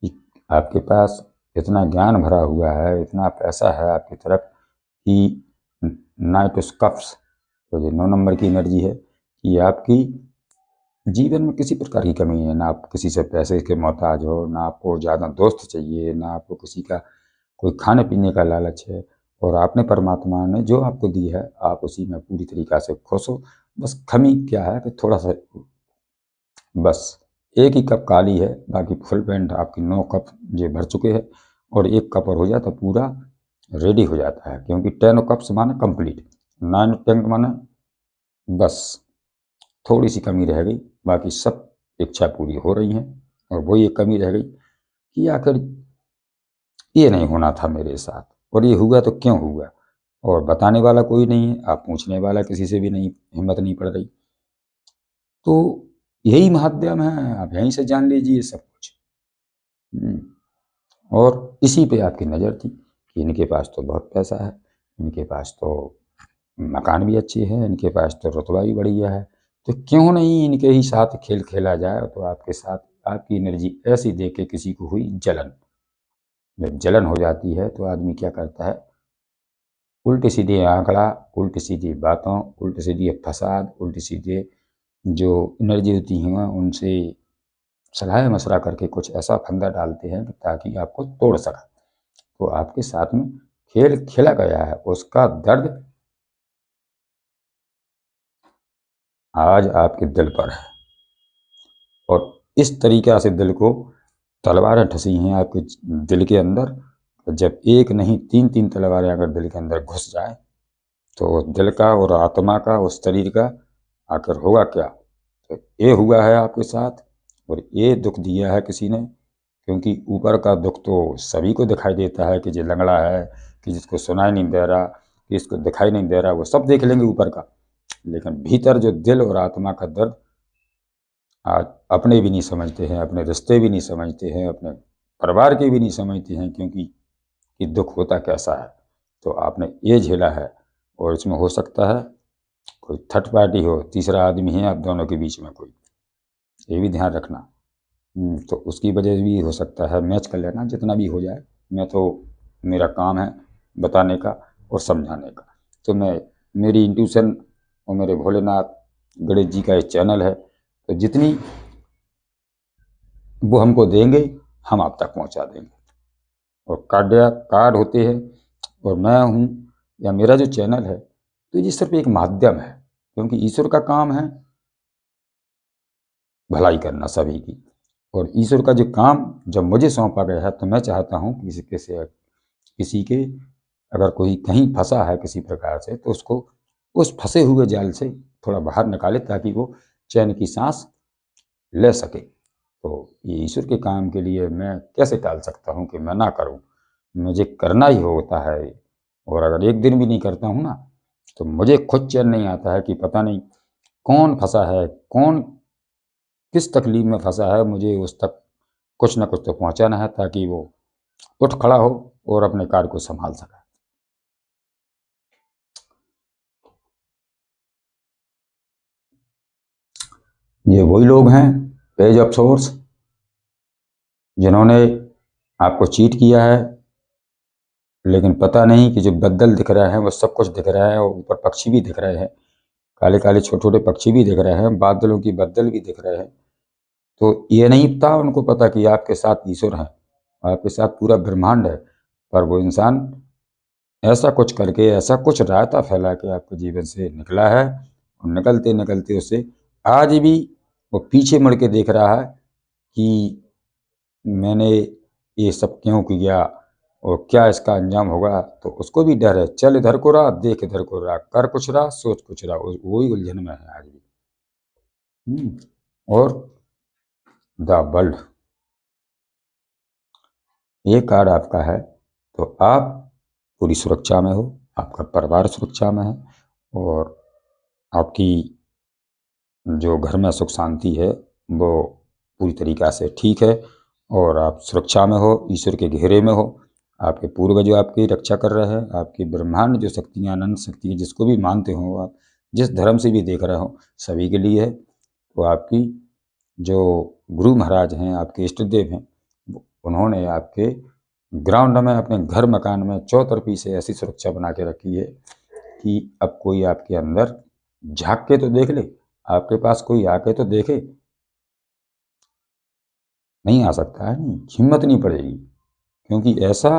कि आपके पास इतना ज्ञान भरा हुआ है, इतना पैसा है आपकी तरफ कि नाइट ऑफ कप्स, तो ये 9 नंबर की एनर्जी है कि आपकी जीवन में किसी प्रकार की कमी है। ना आप किसी से पैसे के मोहताज हो, ना आपको ज़्यादा दोस्त चाहिए, ना आपको किसी का कोई खाने पीने का लालच है। और आपने, परमात्मा ने जो आपको दी है, आप उसी में पूरी तरीक़ा से खुश हो। बस कमी क्या है कि थोड़ा-सा, बस एक ही कप काली है, बाकी फुल पैंट आपकी 9 कप ये भर चुके हैं। और एक कप और हो जाए तो पूरा रेडी हो जाता है, क्योंकि 10 कप्स माने कंप्लीट, 9 10 माने बस थोड़ी सी कमी रह गई, बाकी सब इच्छा पूरी हो रही हैं। और वही एक कमी रह गई कि आखिर ये नहीं होना था मेरे साथ, और ये हुआ तो क्यों हुआ। और बताने वाला कोई नहीं है, आप पूछने वाला किसी से भी नहीं, हिम्मत नहीं पड़ रही। तो यही माध्यम है, आप यहीं से जान लीजिए सब कुछ। और इसी पे आपकी नज़र थी कि इनके पास तो बहुत पैसा है, इनके पास तो मकान भी अच्छे हैं, इनके पास तो रुतबा भी बढ़िया है, तो क्यों नहीं इनके ही साथ खेल खेला जाए। तो आपके साथ आपकी एनर्जी ऐसी देख के किसी को हुई जलन। जब जलन हो जाती है तो आदमी क्या करता है, उल्टे सीधे आंकड़ा, उल्टी सीधी बातों, उल्टे सीधे फसाद, उल्टी सीधे जो एनर्जी होती हैं उनसे सलाह मशवरा करके कुछ ऐसा फंदा डालते हैं ताकि आपको तोड़ सकें। तो आपके साथ में खेल खेला गया है, उसका दर्द आज आपके दिल पर है। और इस तरीक़ा से दिल को तलवारें ठसी हैं आपके दिल के अंदर। जब एक नहीं 3-3 तलवारें अगर दिल के अंदर घुस जाए तो दिल का और आत्मा का, उस शरीर का आखिर होगा क्या। तो ये हुआ है आपके साथ, और ये दुख दिया है किसी ने। क्योंकि ऊपर का दुख तो सभी को दिखाई देता है कि ये लंगड़ा है, कि जिसको सुनाई नहीं दे रहा, कि इसको दिखाई नहीं दे रहा, वो सब देख लेंगे ऊपर का। लेकिन भीतर जो दिल और आत्मा का दर्द आज अपने भी नहीं समझते हैं, अपने रिश्ते भी नहीं समझते हैं, अपने परिवार के भी नहीं समझते हैं, क्योंकि कि दुख होता कैसा है। तो आपने ये झेला है, और इसमें हो सकता है कोई थर्ड पार्टी हो, तीसरा आदमी है आप दोनों के बीच में कोई। ये भी ध्यान रखना। तो उसकी वजह भी हो सकता है, मैच कर लेना जितना भी हो जाए। मैं तो, मेरा काम है बताने का और समझाने का। तो मेरी इंट्यूशन और मेरे भोलेनाथ गणेश जी का एक चैनल है, तो जितनी वो हमको देंगे हम आप तक पहुंचा देंगे। और कार्ड होते हैं, और मैं हूँ या मेरा जो चैनल है, तो ये सिर्फ एक माध्यम है, क्योंकि ईश्वर का काम है भलाई करना सभी की। और ईश्वर का जो काम जब मुझे सौंपा गया है, तो मैं चाहता हूँ कि किसी के अगर कोई कहीं फंसा है किसी प्रकार से, तो उसको उस फंसे हुए जाल से थोड़ा बाहर निकाले, ताकि वो चैन की सांस ले सके। तो ये ईश्वर के काम के लिए मैं कैसे टाल सकता हूँ कि मैं ना करूँ, मुझे करना ही होता है। और अगर एक दिन भी नहीं करता हूँ ना, तो मुझे खुद चैन नहीं आता है कि पता नहीं कौन फंसा है, कौन किस तकलीफ में फंसा है, मुझे उस तक कुछ ना कुछ तो पहुंचाना है, ताकि वो उठ खड़ा हो और अपने कार्य को संभाल सके। ये वही लोग हैं, पेज ऑफ सोर्स, जिन्होंने आपको चीट किया है, लेकिन पता नहीं कि जो बदल दिख रहे हैं वो सब कुछ दिख रहा है, और ऊपर पक्षी भी दिख रहे हैं, काले काले छोटे छोटे पक्षी भी दिख रहे हैं, बादलों की बदल भी दिख रहे हैं। तो ये नहीं था उनको पता कि आपके साथ ईश्वर है, आपके साथ पूरा ब्रह्मांड है। पर वो इंसान ऐसा कुछ करके, ऐसा कुछ रायता फैला के आपके जीवन से निकला है, और निकलते निकलते उसे आज भी वो पीछे मुड़ के देख रहा है कि मैंने ये सब क्यों किया और क्या इसका अंजाम होगा। तो उसको भी डर है, चल इधर को रहा, देख इधर को रहा, कर कुछ रहा, सोच कुछ रहा, वही उलझन में है आज भी। और द वर्ल्ड, ये कार्ड आपका है, तो आप पूरी सुरक्षा में हो, आपका परिवार सुरक्षा में है, और आपकी जो घर में सुख शांति है वो पूरी तरीक़ा से ठीक है, और आप सुरक्षा में हो, ईश्वर के घेरे में हो। आपके पूर्वज जो आपकी रक्षा कर रहे हैं, आपकी ब्रह्मांड जो शक्तियाँ, अनंत शक्ति, जिसको भी मानते हो आप, जिस धर्म से भी देख रहे हो, सभी के लिए है। तो आपकी जो गुरु महाराज हैं, आपके इष्ट देव हैं, उन्होंने आपके ग्राउंड में, अपने घर मकान में चौतरफी से ऐसी सुरक्षा बना के रखी है कि अब कोई आपके अंदर झांक के तो देख ले, आपके पास कोई आके तो देखे, नहीं आ सकता है, नहीं, हिम्मत नहीं पड़ेगी। क्योंकि ऐसा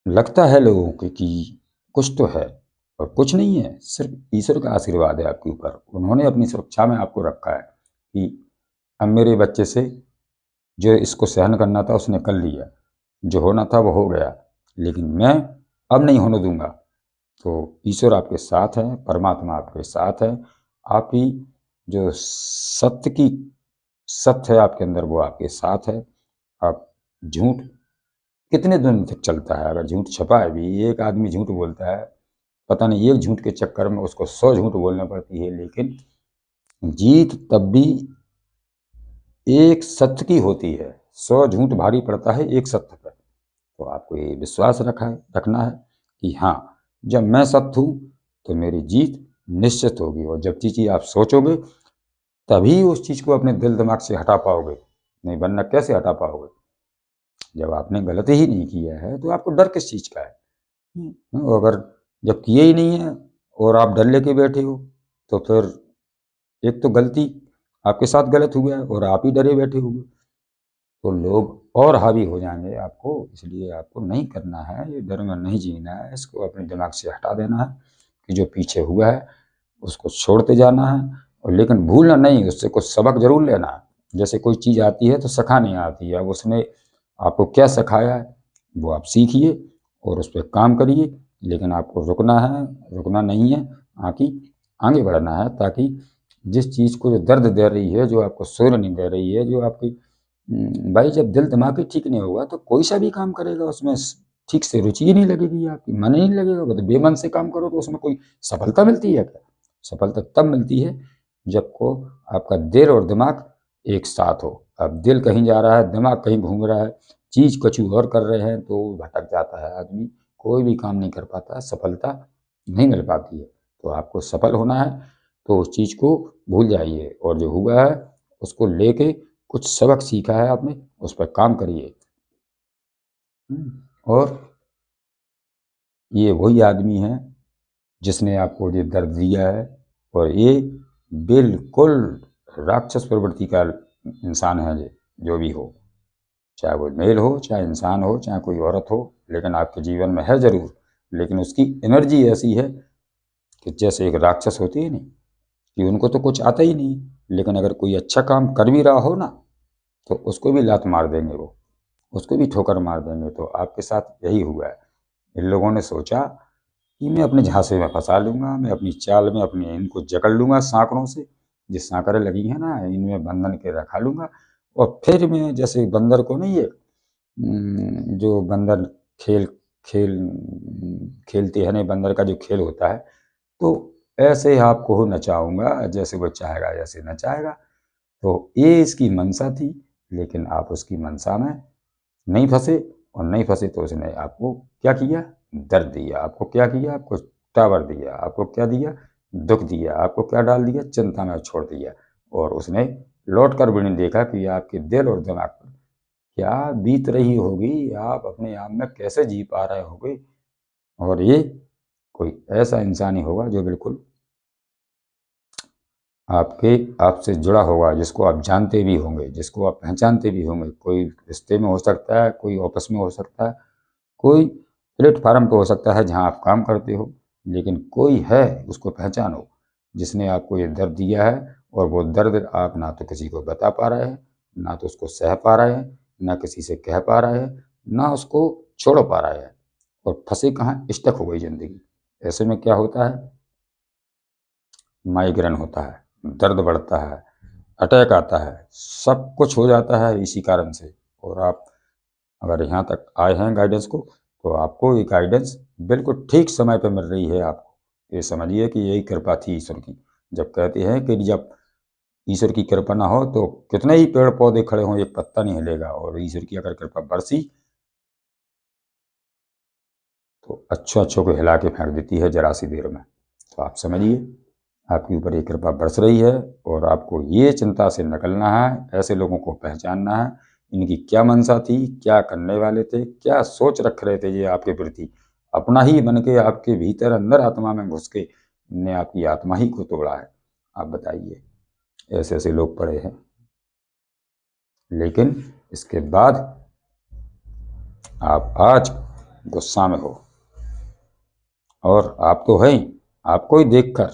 लगता है लोगों को कि कुछ तो है, और कुछ नहीं है, सिर्फ ईश्वर का आशीर्वाद है आपके ऊपर। उन्होंने अपनी सुरक्षा में आपको रखा है कि अब मेरे बच्चे से जो इसको सहन करना था उसने कर लिया, जो होना था वो हो गया, लेकिन मैं अब नहीं होने दूंगा। तो ईश्वर आपके साथ है, परमात्मा आपके साथ है। आप ही जो सत्य है आपके अंदर, वो आपके साथ है। आप झूठ कितने दिन तक चलता है, अगर झूठ छपा है भी, एक आदमी झूठ बोलता है, पता नहीं एक झूठ के चक्कर में उसको 100 झूठ बोलना पड़ती है, लेकिन जीत तब भी एक सत्य की होती है। 100 झूठ भारी पड़ता है एक सत्य पर। तो आपको ये विश्वास रखना है कि हाँ, जब मैं सत्य हूँ तो मेरी जीत निश्चित होगी। और जब चीज़ आप सोचोगे तभी उस चीज़ को अपने दिल दिमाग से हटा पाओगे, नहीं वरना कैसे हटा पाओगे। जब आपने गलती ही नहीं किया है तो आपको डर किस चीज़ का है। अगर जब किए ही नहीं है और आप डर लेके बैठे हो, तो फिर एक तो गलती आपके साथ गलत हुआ है और आप ही डरे बैठे हुए, तो लोग और हावी हो जाएंगे आपको। इसलिए आपको नहीं करना है, ये डर में नहीं जीना है, इसको अपने दिमाग से हटा देना है कि जो पीछे हुआ है उसको छोड़ते जाना है। और लेकिन भूलना नहीं, उससे कुछ सबक जरूर लेना है। जैसे कोई चीज़ आती है तो सिखाने आती है, अब उसने आपको क्या सिखाया है वो आप सीखिए और उस पर काम करिए। लेकिन आपको रुकना है, रुकना नहीं है, आगे बढ़ना है, ताकि जिस चीज़ को जो दर्द दे रही है, जो आपको सुर नहीं दे रही है, जो आपकी भाई जब दिल दिमाग ही ठीक नहीं होगा तो कोई सा भी काम करेगा उसमें ठीक से रुचि ही नहीं लगेगी, आपकी मन ही नहीं लगेगा। तो बेमन से काम करो तो उसमें कोई सफलता मिलती है क्या? सफलता तब मिलती है जब को आपका दिल और दिमाग एक साथ हो। अब दिल कहीं जा रहा है, दिमाग कहीं घूम रहा है, चीज़ कुछ और कर रहे हैं, तो भटक जाता है आदमी, कोई भी काम नहीं कर पाता, सफलता नहीं मिल पाती है। तो आपको सफल होना है तो उस चीज़ को भूल जाइए और जो हुआ है उसको लेके कुछ सबक सीखा है आपने, उस पर काम करिए। और ये वही आदमी है जिसने आपको ये दर्द दिया है, और ये बिल्कुल राक्षस प्रवृत्ति का इंसान है। ये जो भी हो, चाहे वो मेल हो, चाहे इंसान हो, चाहे कोई औरत हो, लेकिन आपके जीवन में है ज़रूर। लेकिन उसकी एनर्जी ऐसी है कि जैसे एक राक्षस होती है नहीं, कि उनको तो कुछ आता ही नहीं, लेकिन अगर कोई अच्छा काम कर भी रहा हो ना, तो उसको भी लात मार देंगे वो, उसको भी ठोकर मार देंगे। तो आपके साथ यही हुआ है। इन लोगों ने सोचा कि मैं अपने झांसे में फंसा लूंगा, मैं अपनी चाल में अपने इनको जकड़ लूंगा सांकड़ों से, जिस सांकड़ें लगी हैं ना इनमें बंधन के रखा लूंगा, और फिर मैं जैसे बंदर को नहीं है, जो बंदर खेल खेल खेलते हैं, नहीं बंदर का जो खेल होता है, तो ऐसे आपको नचाऊंगा, जैसे वो चाहेगा ऐसे नचाएगा। तो ये इसकी मंशा थी, लेकिन आप उसकी मंशा में नहीं फंसे, और नहीं फंसे तो उसने आपको क्या किया, दर्द दिया। आपको क्या किया, आपको टावर दिया, आपको क्या दिया, दुख दिया, आपको क्या डाल दिया, चिंता में छोड़ दिया। और उसने लौट कर भी नहीं देखा कि आपके दिल और दिमाग पर क्या बीत रही होगी, आप अपने आप में कैसे जी पा रहे होगे। और ये कोई ऐसा इंसान ही होगा जो बिल्कुल आपके आपसे जुड़ा होगा, जिसको आप जानते भी होंगे, जिसको आप पहचानते भी होंगे। कोई रिश्ते में हो सकता है, कोई ऑफिस में हो सकता है, कोई प्लेटफार्म पे हो सकता है जहाँ आप काम करते हो, लेकिन कोई है उसको पहचानो, जिसने आपको ये दर्द दिया है। और वो दर्द आप ना तो किसी को बता पा रहे हैं, ना तो उसको सह पा रहे हैं, ना किसी से कह पा रहे हैं, ना उसको छोड़ पा रहे हैं, और फंसे कहाँ, स्टक हो गई ज़िंदगी। ऐसे में क्या होता है, माइग्रेन होता है, दर्द बढ़ता है, अटैक आता है, सब कुछ हो जाता है इसी कारण से। और आप अगर यहाँ तक आए हैं गाइडेंस को, तो आपको ये गाइडेंस बिल्कुल ठीक समय पर मिल रही है। आपको ये समझिए कि यही कृपा थी ईश्वर की। जब कहते हैं कि जब ईश्वर की कृपा ना हो तो कितने ही पेड़ पौधे खड़े हों, एक पत्ता नहीं हिलेगा, और ईश्वर की अगर कृपा बरसी तो अच्छों अच्छों को हिला के फेंक देती है जरा सी देर में। तो आप समझिए आपके ऊपर ये कृपा बरस रही है, और आपको ये चिंता से निकलना है, ऐसे लोगों को पहचानना है, इनकी क्या मंशा थी, क्या करने वाले थे, क्या सोच रख रहे थे ये आपके प्रति। अपना ही बन के आपके भीतर अंदर आत्मा में घुस के इनने आपकी आत्मा ही को तोड़ा है। आप बताइए, ऐसे ऐसे लोग पड़े हैं। लेकिन इसके बाद आप आज गुस्सा में हो, और आप तो हैं ही, आपको ही देखकर,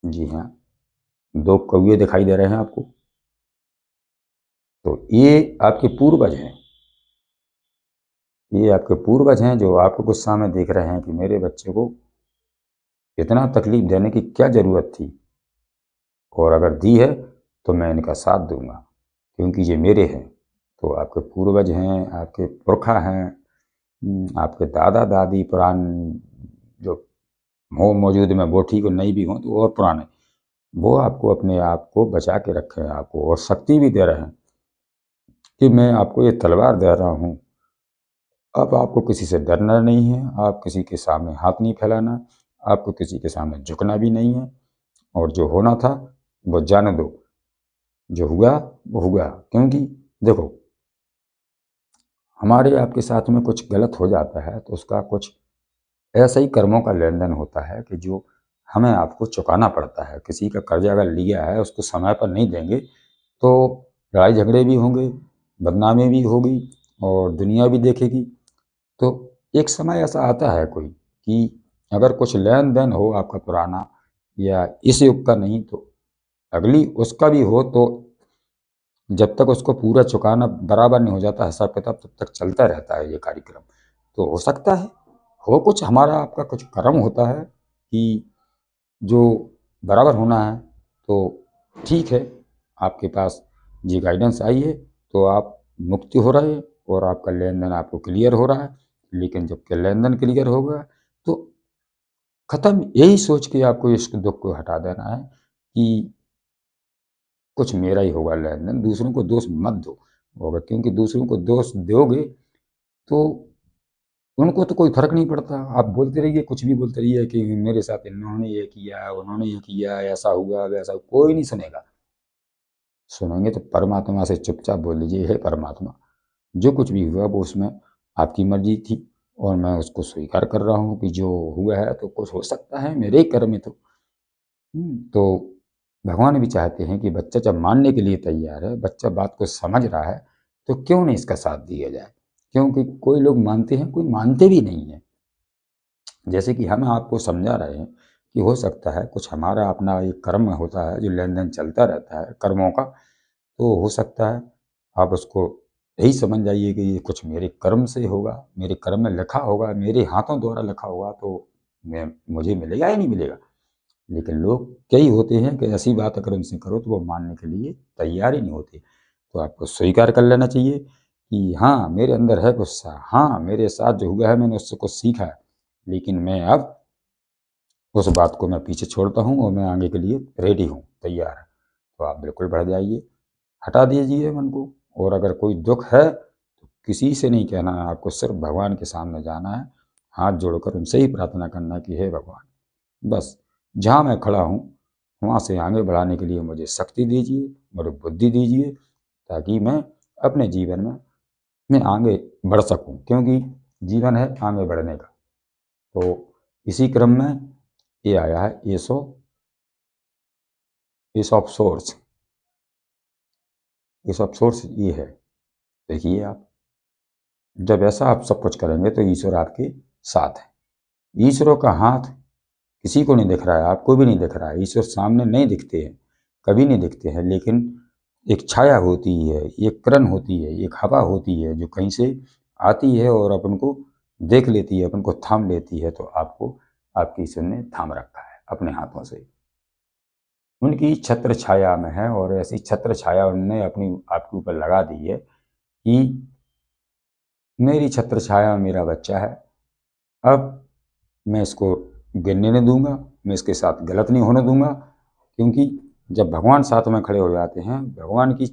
जी हाँ, दो कौवे दिखाई दे रहे हैं आपको, तो ये आपके पूर्वज हैं। ये आपके पूर्वज हैं जो आपको गुस्सा में देख रहे हैं कि मेरे बच्चे को इतना तकलीफ देने की क्या ज़रूरत थी, और अगर दी है तो मैं इनका साथ दूंगा, क्योंकि ये मेरे हैं। तो आपके पूर्वज हैं, आपके पुरखा हैं, आपके दादा दादी पुराने जो हो मौजूद में, वो ठीक हो, नहीं भी हों तो और पुराने, वो आपको अपने आप को बचा के रखे हैं, आपको और शक्ति भी दे रहे हैं कि मैं आपको ये तलवार दे रहा हूँ। अब आपको किसी से डरना नहीं है, आप किसी के सामने हाथ नहीं फैलाना, आपको किसी के सामने झुकना भी नहीं है, और जो होना था वो जाने दो, जो हुआ वो हुआ। क्योंकि देखो, हमारे आपके साथ में कुछ गलत हो जाता है तो उसका कुछ ऐसा ही कर्मों का लेन देन होता है कि जो हमें आपको चुकाना पड़ता है। किसी का कर्जा अगर लिया है, उसको समय पर नहीं देंगे तो लड़ाई झगड़े भी होंगे, बदनामी भी होगी, और दुनिया भी देखेगी। तो एक समय ऐसा आता है कोई कि अगर कुछ लेन देन हो आपका पुराना, या इस युग का नहीं तो अगली उसका भी हो, तो जब तक उसको पूरा चुकाना बराबर नहीं हो जाता हिसाब किताब, तब तक चलता रहता है ये कार्यक्रम। तो हो सकता है हो कुछ हमारा आपका कुछ कर्म होता है कि जो बराबर होना है, तो ठीक है, आपके पास ये गाइडेंस आई है तो आप मुक्ति हो रहे हैं, और आपका लेन देन आपको क्लियर हो रहा है। लेकिन जब के लेन देन क्लियर होगा तो खत्म, यही सोच के आपको इस दुख को हटा देना है कि कुछ मेरा ही होगा लेन देन, दूसरों को दोष मत दो होगा, क्योंकि दूसरों को दोष दोगे तो उनको तो कोई फ़र्क नहीं पड़ता। आप बोलते रहिए, कुछ भी बोलते रहिए कि मेरे साथ इन्होंने ये किया, उन्होंने ये किया, ऐसा हुआ, वैसा, कोई नहीं सुनेगा। सुनेंगे तो परमात्मा से चुपचाप बोल लीजिए, हे परमात्मा, जो कुछ भी हुआ वो उसमें आपकी मर्ज़ी थी और मैं उसको स्वीकार कर रहा हूँ कि जो हुआ है तो कुछ हो सकता है मेरे ही कर्म में तो। तो भगवान भी चाहते हैं कि बच्चा जब मानने के लिए तैयार है, बच्चा बात को समझ रहा है, तो क्यों नहीं इसका साथ दिया जाए? क्योंकि कोई लोग मानते हैं, कोई मानते भी नहीं हैं। जैसे कि हम आपको समझा रहे हैं कि हो सकता है कुछ हमारा अपना एक कर्म होता है जो लेन-देन चलता रहता है कर्मों का, तो हो सकता है आप उसको यही समझ जाइए कि ये कुछ मेरे कर्म से होगा, मेरे कर्म में लिखा होगा, मेरे हाथों द्वारा लिखा होगा तो मैं मुझे मिलेगा या नहीं मिलेगा। लेकिन लोग कई होते हैं कि ऐसी बात अगर उनसे करो तो वो मानने के लिए तैयार ही नहीं होते। तो आपको स्वीकार कर लेना चाहिए कि हाँ, मेरे अंदर है गुस्सा, हाँ, मेरे साथ जो हुआ है मैंने उससे कुछ सीखा है, लेकिन मैं अब उस बात को मैं पीछे छोड़ता हूँ और मैं आगे के लिए रेडी हूँ, तैयार है। तो आप बिल्कुल बढ़ जाइए, हटा दीजिए मन को। और अगर कोई दुःख है तो किसी से नहीं कहना है, आपको सिर्फ़ भगवान के सामने जाना है, हाथ जोड़कर उनसे ही प्रार्थना करना है कि हे भगवान, बस जहाँ मैं खड़ा हूँ, वहाँ से आगे बढ़ाने के लिए मुझे शक्ति दीजिए, मुझे बुद्धि दीजिए, ताकि मैं अपने जीवन में मैं आगे बढ़ सकूँ, क्योंकि जीवन है आगे बढ़ने का। तो इसी क्रम में ये आया है ईसॉप सोर्स। ईसॉप सोर्स ये है, देखिए आप, जब ऐसा आप सब कुछ करेंगे तो ईश्वर आपके साथ है। ईश्वरों का हाथ किसी को नहीं दिख रहा है, आपको भी नहीं दिख रहा है। ईश्वर सामने नहीं दिखते हैं, कभी नहीं दिखते हैं, लेकिन एक छाया होती है, एक किरण होती है, एक हवा होती है जो कहीं से आती है और अपन को देख लेती है, अपन को थाम लेती है। तो आपको आपके ईश्वर ने थाम रखा है अपने हाथों से। उनकी छत्र छाया में है और ऐसी छत्र छाया उन्होंने अपनी आपके ऊपर लगा दी है कि मेरी छत्र छाया मेरा बच्चा है, अब मैं इसको गिरने नहीं दूंगा, मैं इसके साथ गलत नहीं होने दूंगा। क्योंकि जब भगवान साथ में खड़े हो जाते हैं, भगवान की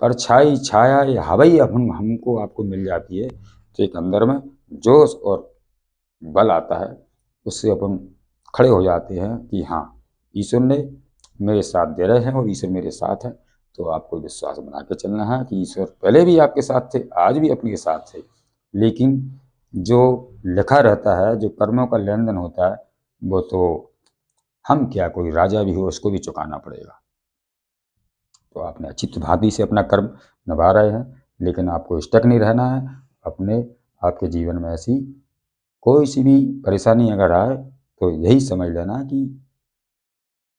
परछाई छाया या हवा ही हमको आपको मिल जाती है, तो एक अंदर में जोश और बल आता है। उससे अपन खड़े हो जाते हैं कि हाँ, ईश्वर ने मेरे साथ दे रहे हैं और ईश्वर मेरे साथ है। तो आपको विश्वास बना के चलना है कि ईश्वर पहले भी आपके साथ थे, आज भी अपने साथ थे। लेकिन जो लिखा रहता है, जो कर्मों का लेन देन होता है, वो तो हम क्या, कोई राजा भी हो उसको भी चुकाना पड़ेगा। तो आपने अच्छी भांति से अपना कर्म निभा रहे हैं, लेकिन आपको स्टक नहीं रहना है। अपने आपके जीवन में ऐसी कोई सी भी परेशानी अगर आए तो यही समझ लेना कि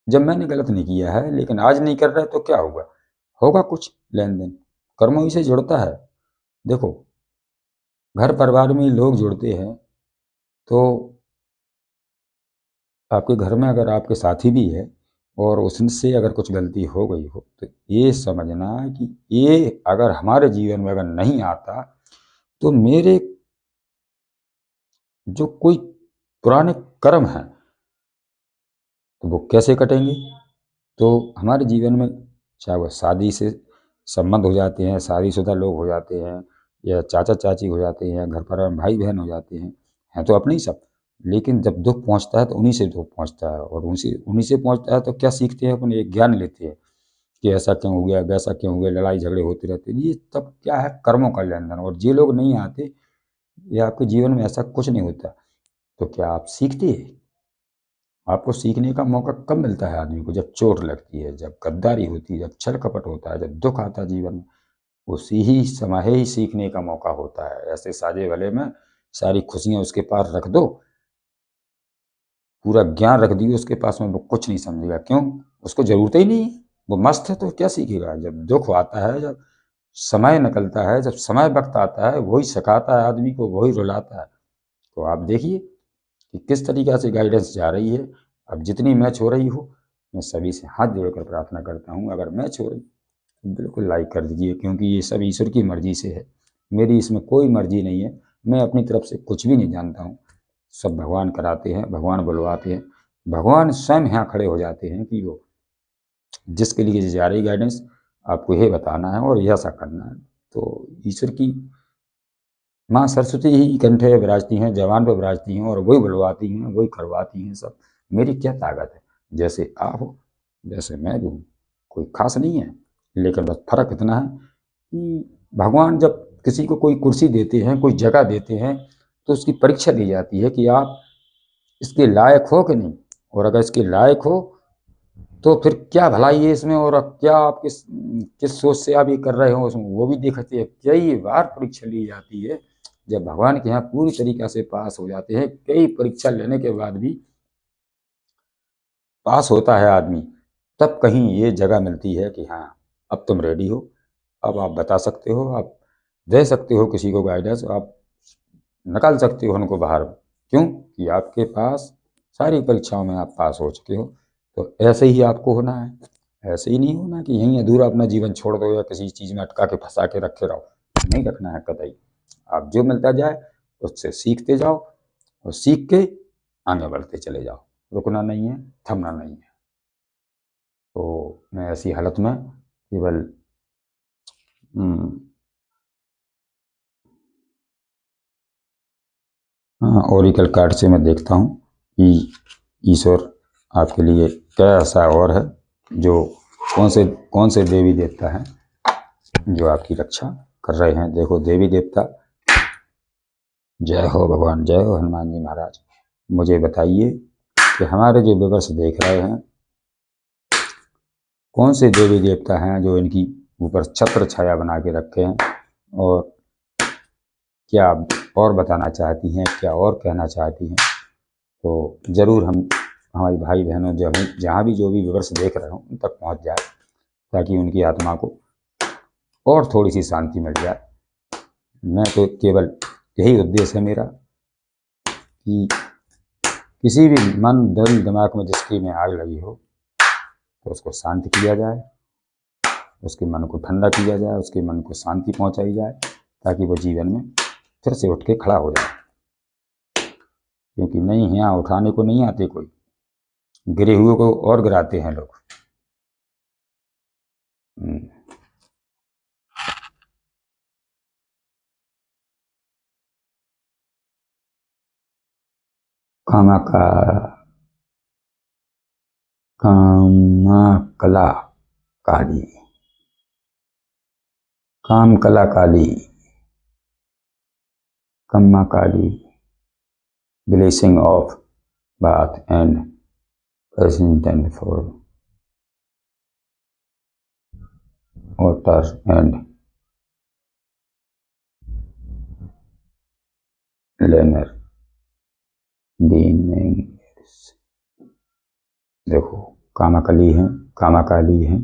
जब मैंने गलत नहीं किया है, लेकिन आज नहीं कर रहा तो क्या हुआ, होगा कुछ लेन देन, कर्मों ही से जुड़ता है। देखो, घर परिवार में लोग जुड़ते हैं तो आपके घर में अगर आपके साथी भी है और उससे अगर कुछ गलती हो गई हो, तो ये समझना कि ये अगर हमारे जीवन में अगर नहीं आता तो मेरे जो कोई पुराने कर्म हैं तो वो कैसे कटेंगे। तो हमारे जीवन में चाहे वो शादी से संबंध हो जाते हैं, शादीशुदा लोग हो जाते हैं, या चाचा चाची हो जाते हैं, घर पर भाई बहन हो जाते हैं तो अपने ही सब। लेकिन जब दुख पहुंचता है तो उन्हीं से दुख पहुंचता है, और उनसे उन्हीं से पहुंचता है तो क्या सीखते हैं अपन, एक ज्ञान लेते हैं कि ऐसा क्यों हो गया, वैसा क्यों हो गया, लड़ाई झगड़े होते रहते हैं। ये तब क्या है, कर्मों का लेन देन। और ये लोग नहीं आते या आपके जीवन में ऐसा कुछ नहीं होता, तो क्या आप सीखते हैं। आपको सीखने का मौका कब मिलता है आदमी को, जब चोट लगती है, जब गद्दारी होती है, जब छल कपट होता है, जब दुख आता है जीवन में, उसी ही समय ही सीखने का मौका होता है। ऐसे साजे भले में सारी खुशियाँ उसके पास रख दो, पूरा ज्ञान रख दियो उसके पास में, वो कुछ नहीं समझेगा। क्यों, उसको ज़रूरत ही नहीं है, वो मस्त है तो क्या सीखेगा। जब दुख आता है, जब समय निकलता है, जब समय वक्त आता है, वही सिखाता है आदमी को, वही रुलाता है। तो आप देखिए कि किस तरीक़ा से गाइडेंस जा रही है। अब जितनी मैच हो रही हो, मैं सभी से हाथ जोड़कर प्रार्थना करता हूँ, अगर मैच हो रही तो बिल्कुल लाइक कर दीजिए, क्योंकि ये सब ईश्वर की मर्ज़ी से है। मेरी इसमें कोई मर्ज़ी नहीं है, मैं अपनी तरफ से कुछ भी नहीं जानता हूँ। सब भगवान कराते हैं, भगवान बुलवाते हैं, भगवान स्वयं यहाँ खड़े हो जाते हैं कि वो जिसके लिए जा रही गाइडेंस आपको ये बताना है और ये ऐसा करना है। तो ईश्वर की माँ सरस्वती ही कंठे विराजती हैं, जवान पे विराजती हैं और वही बुलवाती हैं, वही करवाती हैं सब। मेरी क्या ताकत है? जैसे आप हो जैसे मैं भी हूँ, कोई खास नहीं है। लेकिन बस फर्क इतना है कि भगवान जब किसी को कोई कुर्सी देते हैं, कोई जगह देते हैं, तो उसकी परीक्षा दी जाती है कि आप इसके लायक हो कि नहीं। और अगर इसके लायक हो तो फिर क्या भलाई है इसमें, और क्या आप किस किस सोच से आप ये कर रहे हो उसमें, वो भी देखते हैं। कई बार परीक्षा ली जाती है। जब भगवान के यहाँ पूरी तरीक़ा से पास हो जाते हैं, कई परीक्षा लेने के बाद भी पास होता है आदमी, तब कहीं ये जगह मिलती है कि हाँ अब तुम रेडी हो, अब आप बता सकते हो, आप दे सकते हो किसी को गाइडेंस, आप निकाल सकते हो उनको बाहर। क्यों कि आपके पास सारी परीक्षाओं में आप पास हो चुके हो। तो ऐसे ही आपको होना है। ऐसे ही नहीं होना कि यहीं अधूरा अपना जीवन छोड़ दो या किसी चीज़ में अटका के फंसा के रखे रहो। नहीं रखना है कतई। आप जो मिलता जाए उससे सीखते जाओ और सीख के आगे बढ़ते चले जाओ। रुकना नहीं है, थमना नहीं है। तो मैं ऐसी हालत में केवल ओरिकल कार्ड से मैं देखता हूँ कि ईश्वर आपके लिए क्या ऐसा और है जो कौन से देवी देवता हैं जो आपकी रक्षा कर रहे हैं। देखो देवी देवता, जय हो भगवान, जय हो हनुमान जी महाराज। मुझे बताइए कि हमारे जो व्यूअर्स देख रहे हैं, कौन से देवी देवता हैं जो इनकी ऊपर छत्र छाया बना के रखे हैं, और क्या आप और बताना चाहती हैं, क्या और कहना चाहती हैं। तो ज़रूर हमारी भाई बहनों जहाँ भी जो भी व्यूअर्स देख रहे हों उन तक पहुँच जाए, ताकि उनकी आत्मा को और थोड़ी सी शांति मिल जाए। मैं तो केवल यही उद्देश्य है मेरा कि किसी भी मन दिल दिमाग में जिसकी में आग लगी हो तो उसको शांत किया जाए, उसके मन को ठंडा किया जाए, उसके मन को शांति पहुंचाई जाए, ताकि वो जीवन में फिर से उठ के खड़ा हो जाए। क्योंकि नहीं है, यहाँ उठाने को नहीं आते कोई, गिरे हुए को और गिराते हैं लोग। कामकला काली, कामकला काली, कम्मा काली, blessing of bath and president for water and learner demons। देखो कामाकली हैं, कामाकाली हैं,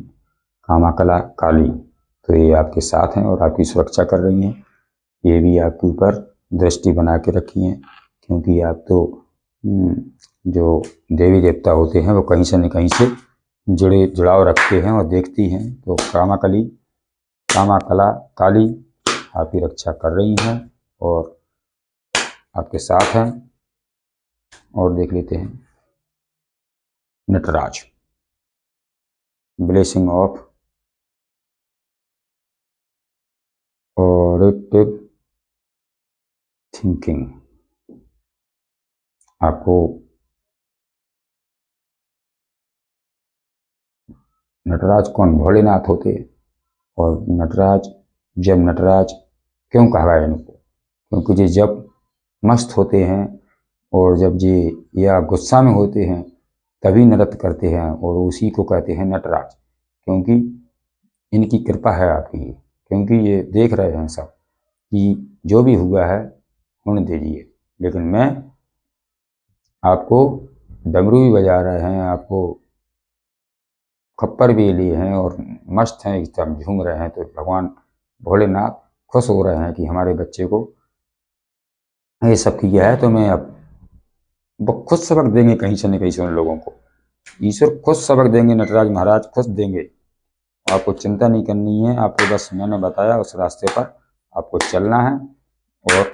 कामाकला काली, तो ये आपके साथ हैं और आपकी सुरक्षा कर रही हैं। ये भी आपके ऊपर दृष्टि बना के रखी हैं, क्योंकि आप तो जो देवी देवता होते हैं वो कहीं से न कहीं से जुड़ाव रखते हैं और देखती हैं। तो कामाकली, कामाकला काली आपकी रक्षा कर रही हैं और आपके साथ हैं। और देख लेते हैं Natraj, blessing of positive thinking. आपको नटराज कौन? भोलेनाथ होते। और नटराज, जब नटराज क्यों कहा है इनको? क्योंकि ये जब मस्त होते हैं और जब ये या गुस्सा में होते हैं तभी नृत्य करते हैं, और उसी को कहते हैं नटराज। क्योंकि इनकी कृपा है आपकी, क्योंकि ये देख रहे हैं सब कि जो भी हुआ है होने दीजिए। लेकिन मैं आपको डमरू भी बजा रहे हैं, आपको खप्पर भी लिए हैं और मस्त हैं, एकदम झूम रहे हैं। तो भगवान भोलेनाथ खुश हो रहे हैं कि हमारे बच्चे को ये सब किया है। तो मैं अब वो खुद सबक देंगे कहीं से न कहीं से उन लोगों को। ईश्वर खुद सबक देंगे, नटराज महाराज खुद देंगे। आपको चिंता नहीं करनी है, आपको बस मैंने बताया उस रास्ते पर आपको चलना है और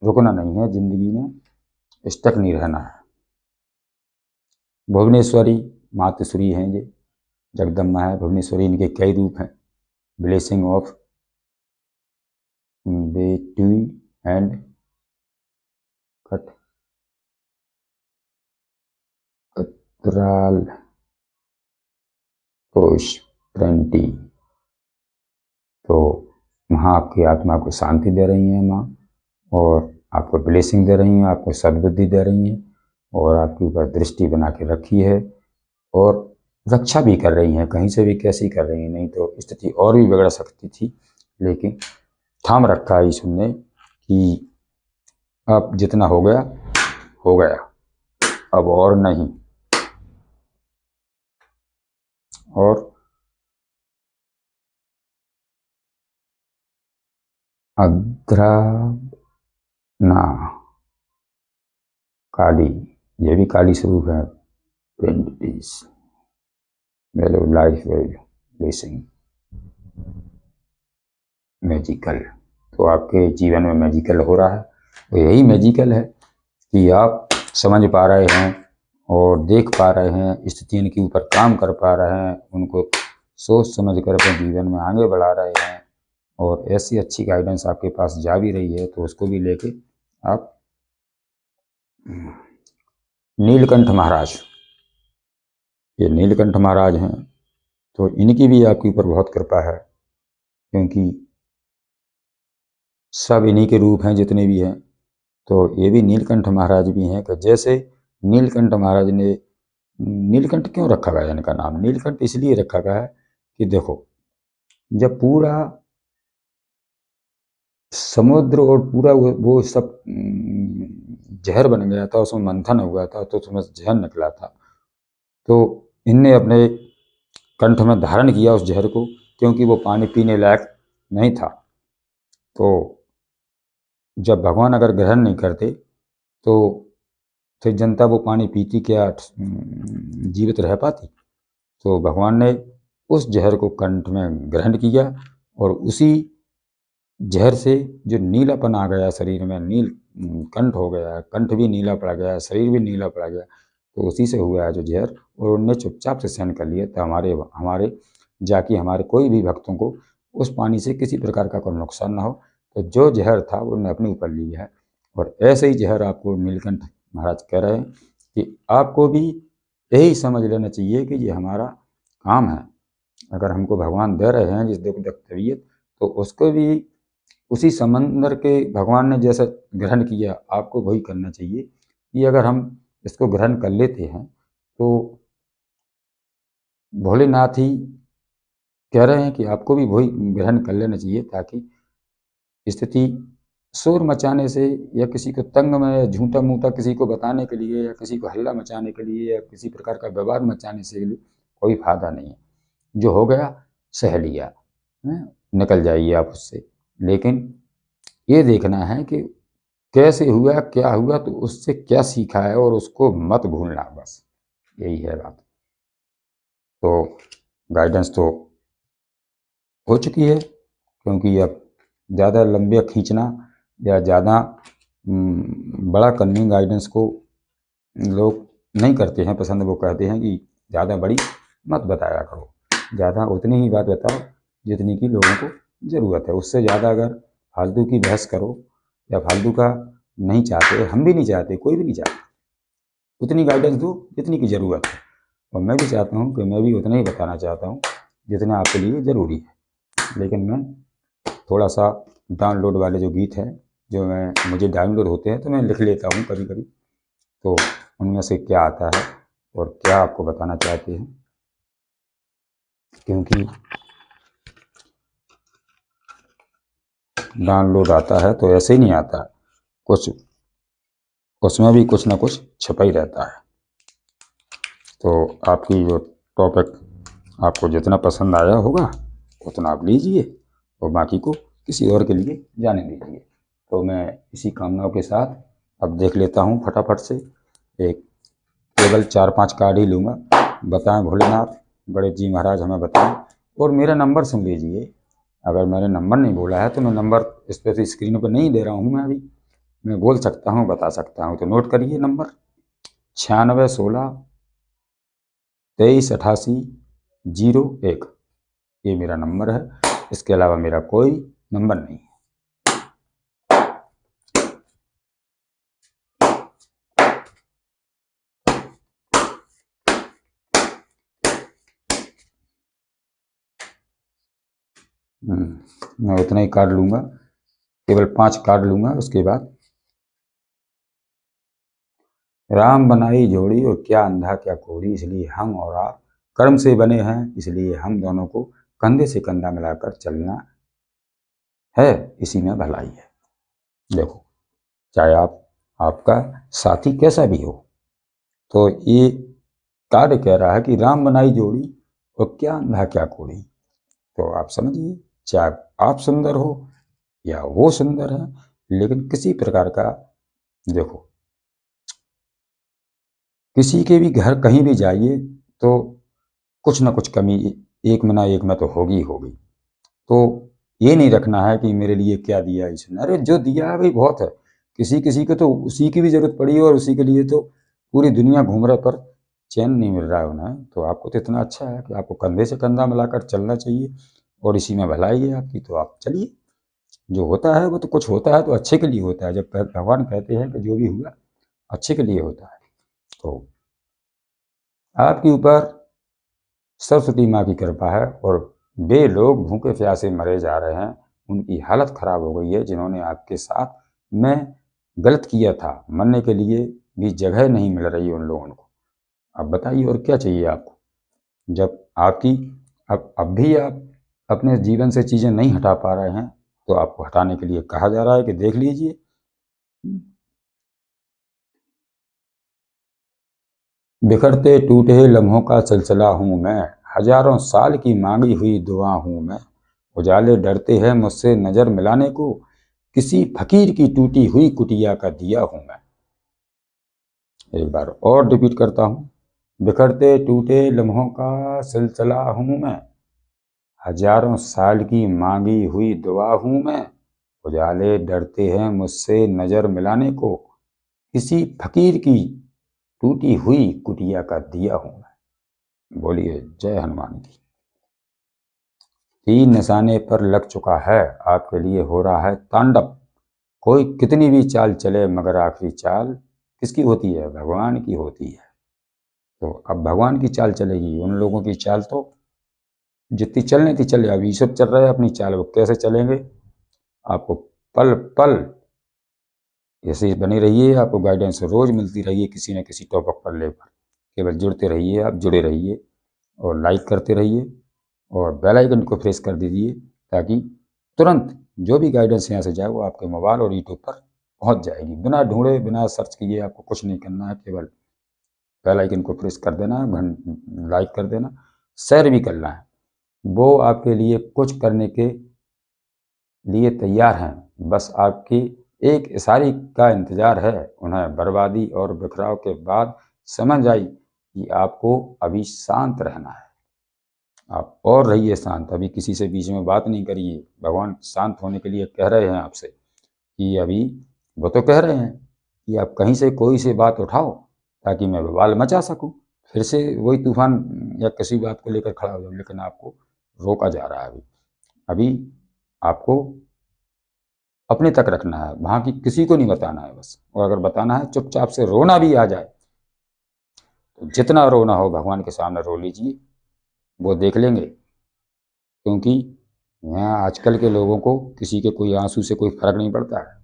रुकना नहीं है। जिंदगी में स्टक नहीं रहना है। भुवनेश्वरी मातश्री हैं, ये जगदम्बा है भुवनेश्वरी। इनके कई रूप हैं। ब्लेसिंग ऑफ बेटी एंड कतराल प्रोस्पेरिटी। तो वहाँ आपकी आत्मा को शांति दे रही हैं माँ, और आपको ब्लेसिंग दे रही हैं, आपको सद्बुद्धि दे रही हैं, और आपके ऊपर दृष्टि बना के रखी है, और रक्षा भी कर रही हैं। कहीं से भी कैसी कर रही हैं, नहीं तो स्थिति और भी बिगड़ सकती थी, लेकिन थाम रखा है ईश्वर ने कि अब जितना हो गया हो गया, अब और नहीं। और अद्राना काली, ये भी काली स्वरूप है। Value life value blessing magical. तो आपके जीवन में मैजिकल हो रहा है, और यही मैजिकल है कि आप समझ पा रहे हैं और देख पा रहे हैं, स्थितियों के ऊपर काम कर पा रहे हैं, उनको सोच समझ कर अपने जीवन में आगे बढ़ा रहे हैं, और ऐसी अच्छी गाइडेंस आपके पास जा भी रही है, तो उसको भी लेके आप नीलकंठ महाराज, ये नीलकंठ महाराज हैं, तो इनकी भी आपके ऊपर बहुत कृपा है, क्योंकि सब इन्हीं के रूप हैं जितने भी हैं। तो ये भी नीलकंठ महाराज भी हैं, कि जैसे नीलकंठ महाराज ने, नीलकंठ क्यों रखा गया इनका नाम? नीलकंठ इसलिए रखा गया है कि देखो, जब पूरा समुद्र और पूरा वो सब जहर बन गया था, उसमें मंथन हुआ था, तो उसमें जहर निकला था, तो इनने अपने कंठ में धारण किया उस जहर को, क्योंकि वो पानी पीने लायक नहीं था। तो जब भगवान अगर ग्रहण नहीं करते तो फिर जनता वो पानी पीती क्या, जीवित रह पाती? तो भगवान ने उस जहर को कंठ में ग्रहण किया, और उसी जहर से जो नीलापन आ गया शरीर में, नील कंठ हो गया, कंठ भी नीला पड़ गया, शरीर भी नीला पड़ गया, तो उसी से हुआ है जो जहर, और उनने चुपचाप से सहन कर लिया। तो हमारे जाके हमारे कोई भी भक्तों को उस पानी से किसी प्रकार का कोई नुकसान ना हो, तो जो जहर था वो उन्होंने अपने ऊपर लिया है। और ऐसे ही जहर आपको नीलकंठ महाराज कह रहे हैं कि आपको भी यही समझ लेना चाहिए कि ये हमारा काम है। अगर हमको भगवान दे रहे हैं जिस दुख तबीयत, तो उसको भी उसी समंदर के भगवान ने जैसा ग्रहण किया, आपको वही करना चाहिए। कि अगर हम इसको ग्रहण कर लेते हैं, तो भोलेनाथ ही कह रहे हैं कि आपको भी वही ग्रहण कर लेना चाहिए, ताकि स्थिति शोर मचाने से, या किसी को तंग में, या झूठा मूठा किसी को बताने के लिए, या किसी को हल्ला मचाने के लिए, या किसी प्रकार का विवाद मचाने से कोई फायदा नहीं है। जो हो गया सह लिया, निकल जाइए आप उससे, लेकिन ये देखना है कि कैसे हुआ, क्या हुआ, तो उससे क्या सीखा है, और उसको मत भूलना, बस यही है बात। तो गाइडेंस तो हो चुकी है, क्योंकि अब ज़्यादा लंबे खींचना या ज़्यादा बड़ा करने गाइडेंस को लोग नहीं करते हैं पसंद। वो कहते हैं कि ज़्यादा बड़ी मत बताया करो, ज़्यादा उतनी ही बात बताओ जितनी की लोगों को ज़रूरत है। उससे ज़्यादा अगर फालतू की बहस करो या फालतू का नहीं चाहते, हम भी नहीं चाहते, कोई भी नहीं चाहता, उतनी गाइडेंस दो जितनी की ज़रूरत है। और मैं भी चाहता हूँ कि मैं भी उतना ही बताना चाहता हूँ जितना आपके लिए ज़रूरी है। लेकिन मैं थोड़ा सा डाउनलोड वाले जो गीत हैं, जो मुझे डाउनलोड होते हैं, तो मैं लिख लेता हूँ कभी कभी, तो उनमें से क्या आता है और क्या आपको बताना चाहते हैं। क्योंकि डाउनलोड आता है तो ऐसे ही नहीं आता है, कुछ उसमें भी कुछ ना कुछ छिपा ही रहता है। तो आपकी जो टॉपिक आपको जितना पसंद आया होगा उतना आप लीजिए, और बाकी को किसी और के लिए जाने दीजिए। तो मैं इसी कामनाओं के साथ अब देख लेता हूँ फटाफट से, एक केवल 4-5 कार्ड ही लूँगा। बताएं भोलेनाथ, गणेश जी महाराज हमें बताएं, और मेरा नंबर सुन लीजिए। अगर मैंने नंबर नहीं बोला है तो मैं नंबर इस पर स्क्रीन पर नहीं दे रहा हूँ, मैं बोल सकता हूँ, बता सकता हूँ। तो नोट करिए नंबर 9616238801, ये मेरा नंबर है। इसके अलावा मेरा कोई नंबर नहीं है। मैं उतना ही कार्ड लूँगा, केवल 5 कार्ड लूँगा। उसके बाद राम बनाई जोड़ी और क्या अंधा क्या कोड़ी, इसलिए हम और आप कर्म से बने हैं, इसलिए हम दोनों को कंधे से कंधा मिलाकर चलना है, इसी में भलाई है। देखो, चाहे आपका साथी कैसा भी हो, तो ये कार्य कह रहा है कि राम बनाई जोड़ी और क्या अंधा क्या कोड़ी। तो आप समझिए, चाहे आप सुंदर हो या वो सुंदर है, लेकिन किसी प्रकार का, देखो, किसी के भी घर कहीं भी जाइए तो कुछ ना कुछ कमी एक में ना एक में तो होगी होगी। तो ये नहीं रखना है कि मेरे लिए क्या दिया इसने, अरे जो दिया है भाई बहुत है। किसी किसी को तो उसी की भी जरूरत पड़ी है और उसी के लिए तो पूरी दुनिया घूम रहे, पर चैन नहीं मिल रहा है उन्हें। तो आपको तो इतना अच्छा है कि आपको कंधे से कंधा मिलाकर चलना चाहिए और इसी में भलाई है आपकी। तो आप चलिए, जो होता है वो तो कुछ होता है तो अच्छे के लिए होता है। जब भगवान कहते हैं कि जो भी हुआ अच्छे के लिए होता है, तो आपके ऊपर सरस्वती माँ की कृपा है और वे लोग भूखे प्यासे मरे जा रहे हैं, उनकी हालत खराब हो गई है जिन्होंने आपके साथ में गलत किया था। मरने के लिए भी जगह नहीं मिल रही उन लोगों को। अब बताइए और क्या चाहिए आपको, जब आपकी अब भी आप अपने जीवन से चीज़ें नहीं हटा पा रहे हैं, तो आपको हटाने के लिए कहा जा रहा है कि देख लीजिए। बिखरते टूटे लम्हों का सिलसिला हूँ मैं, हजारों साल की मांगी हुई दुआ हूँ मैं। उजाले डरते हैं मुझसे नजर मिलाने को, किसी फकीर की टूटी हुई कुटिया का दिया हूँ मैं। एक बार और रिपीट करता हूँ, बिखरते टूटे लम्हों का सिलसिला हूँ मैं, हजारों साल की मांगी हुई दुआ हूँ मैं। उजाले डरते हैं मुझसे नजर मिलाने को, किसी फकीर की टूटी हुई कुटिया का दिया हूँ मैं। बोलिए जय हनुमान की। तीर निशाने पर लग चुका है, आपके लिए हो रहा है तांडव। कोई कितनी भी चाल चले मगर आखिरी चाल किसकी होती है, भगवान की होती है। तो अब भगवान की चाल चलेगी, उन लोगों की चाल तो जितनी चलनी थी चले। अब ईश्वर चल रहे हैं अपनी चाल, वो कैसे चलेंगे। आपको पल पल ऐसे बने रहिए, आपको गाइडेंस रोज मिलती रहिए किसी न किसी टॉपिक पर लेकर। केवल जुड़ते रहिए, आप जुड़े रहिए और लाइक करते रहिए और बेल आइकन को प्रेस कर दीजिए, ताकि तुरंत जो भी गाइडेंस यहाँ से जाए वो आपके मोबाइल और यूट्यूब पर पहुँच जाएगी। बिना ढूंढे बिना सर्च किए आपको कुछ नहीं करना है, केवल बेल आइकन को प्रेस कर देना है, लाइक कर देना, शेयर भी करना है। वो आपके लिए कुछ करने के लिए तैयार हैं, बस आपकी एक इशारे का इंतजार है। उन्हें बर्बादी और बिखराव के बाद समझ आई कि आपको अभी शांत रहना है। आप और रहिए शांत, अभी किसी से बीच में बात नहीं करिए। भगवान शांत होने के लिए कह रहे हैं आपसे कि अभी वो तो कह रहे हैं कि आप कहीं से कोई से बात उठाओ ताकि मैं बवाल मचा सकूं, फिर से वही तूफान या किसी बात को लेकर खड़ा हो जाऊं। लेकिन आपको रोका जा रहा है अभी। अभी आपको अपने तक रखना है, वहाँ की किसी को नहीं बताना है बस। और अगर बताना है चुपचाप से रोना भी आ जाए तो जितना रोना हो भगवान के सामने रो लीजिए, वो देख लेंगे। क्योंकि यहाँ आजकल के लोगों को किसी के कोई आंसू से कोई फर्क नहीं पड़ता है।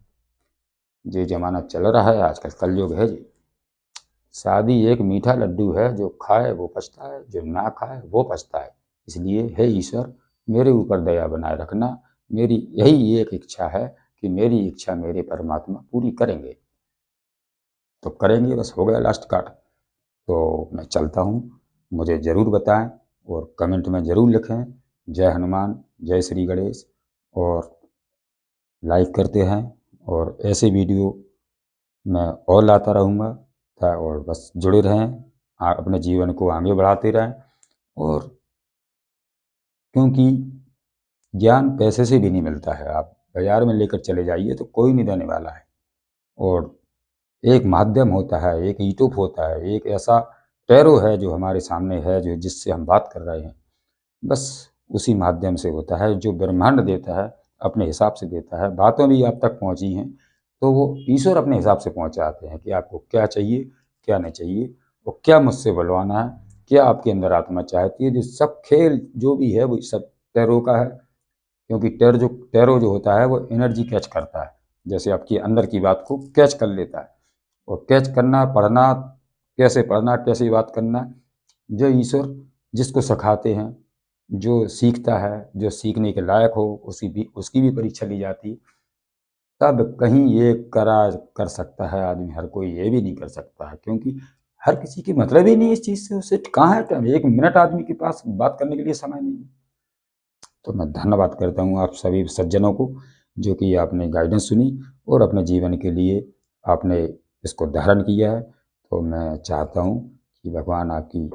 ये जमाना चल रहा है आजकल, कलयुग है जी। शादी एक मीठा लड्डू है, जो खाए वो पछता है, जो ना खाए वो पछता है। इसलिए हे ईश्वर, मेरे ऊपर दया बनाए रखना। मेरी यही एक इच्छा है कि मेरी इच्छा मेरे परमात्मा पूरी करेंगे। तो करेंगे, बस हो गया लास्ट काट। तो मैं चलता हूँ, मुझे ज़रूर बताएं और कमेंट में ज़रूर लिखें जय हनुमान, जय श्री गणेश। और लाइक करते हैं और ऐसे वीडियो मैं और लाता रहूँगा। और बस जुड़े रहें, अपने जीवन को आगे बढ़ाते रहें। और क्योंकि ज्ञान पैसे से भी नहीं मिलता है, आप बाज़ार में लेकर चले जाइए तो कोई नहीं देने वाला है। और एक माध्यम होता है, एक यूट्यूब होता है, एक ऐसा टैरो है जो हमारे सामने है, जो जिससे हम बात कर रहे हैं। बस उसी माध्यम से होता है, जो ब्रह्मांड देता है अपने हिसाब से देता है। बातें भी आप तक पहुंची हैं तो वो ईश्वर अपने हिसाब से पहुंचाते हैं कि आपको क्या चाहिए क्या नहीं चाहिए, और क्या मुझसे बुलवाना है, क्या आपके अंदर आत्मा चाहती है। जो सब खेल जो भी है वो सब टैरो का है, क्योंकि टैरो जो होता है वो एनर्जी कैच करता है, जैसे आपकी अंदर की बात को कैच कर लेता है। और कैच करना, पढ़ना, कैसे बात करना, जो ईश्वर जिसको सिखाते हैं, जो सीखता है, जो सीखने के लायक हो, उसकी भी परीक्षा ली जाती है। तब कहीं ये कर सकता है आदमी, हर कोई ये भी नहीं कर सकता है, क्योंकि हर किसी की मतलब ही नहीं इस चीज़ से। उसे कहाँ है टाइम, 1 मिनट आदमी के पास बात करने के लिए समय नहीं है। तो मैं धन्यवाद करता हूँ आप सभी सज्जनों को, जो कि आपने गाइडेंस सुनी और अपने जीवन के लिए आपने इसको धारण किया है। तो मैं चाहता हूँ कि भगवान आपकी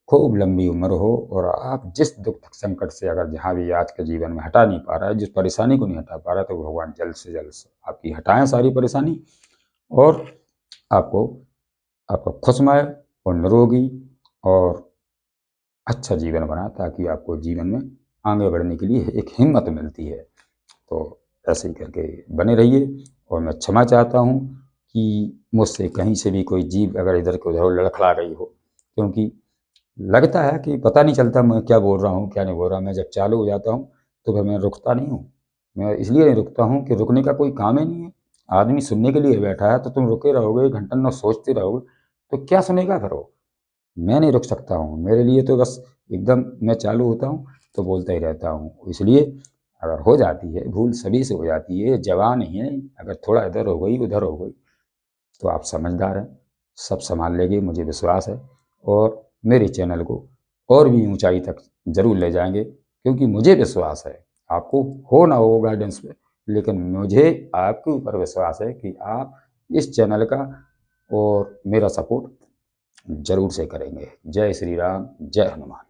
खूब लंबी उम्र हो, और आप जिस दुख संकट से अगर जहाँ भी आज के जीवन में हटा नहीं पा रहा है, जिस परेशानी को नहीं हटा पा रहा, तो भगवान जल्द से जल्द आपकी हटाएं सारी परेशानी, और आपको आपका खुशमय और निरोगी और अच्छा जीवन बनाए, ताकि आपको जीवन में आगे बढ़ने के लिए एक हिम्मत मिलती है। तो ऐसे ही करके बने रहिए। और मैं क्षमा चाहता हूँ कि मुझसे कहीं से भी कोई जीभ अगर इधर के उधर लड़खड़ा रही हो, क्योंकि लगता है कि पता नहीं चलता मैं क्या बोल रहा हूँ, क्या नहीं बोल रहा। मैं जब चालू हो जाता हूँ तो फिर मैं रुकता नहीं हूँ। मैं इसलिए नहीं रुकता हूँ कि रुकने का कोई काम ही नहीं है। आदमी सुनने के लिए बैठा है, तो तुम रुके रहोगे, घंटन न सोचते रहोगे, तो क्या सुनेगा फिर वो? मैं नहीं रुक सकता हूँ। मेरे लिए तो बस एकदम मैं चालू होता हूँ तो बोलता ही रहता हूँ। इसलिए अगर हो जाती है भूल, सभी से हो जाती है, जवान ही है, अगर थोड़ा इधर हो गई उधर हो गई, तो आप समझदार हैं, सब संभाल लेंगे, मुझे विश्वास है। और मेरे चैनल को और भी ऊंचाई तक ज़रूर ले जाएंगे, क्योंकि मुझे विश्वास है, आपको हो ना हो गाइडेंस पे, लेकिन मुझे आपके ऊपर विश्वास है कि आप इस चैनल का और मेरा सपोर्ट ज़रूर से करेंगे। जय श्री राम, जय हनुमान।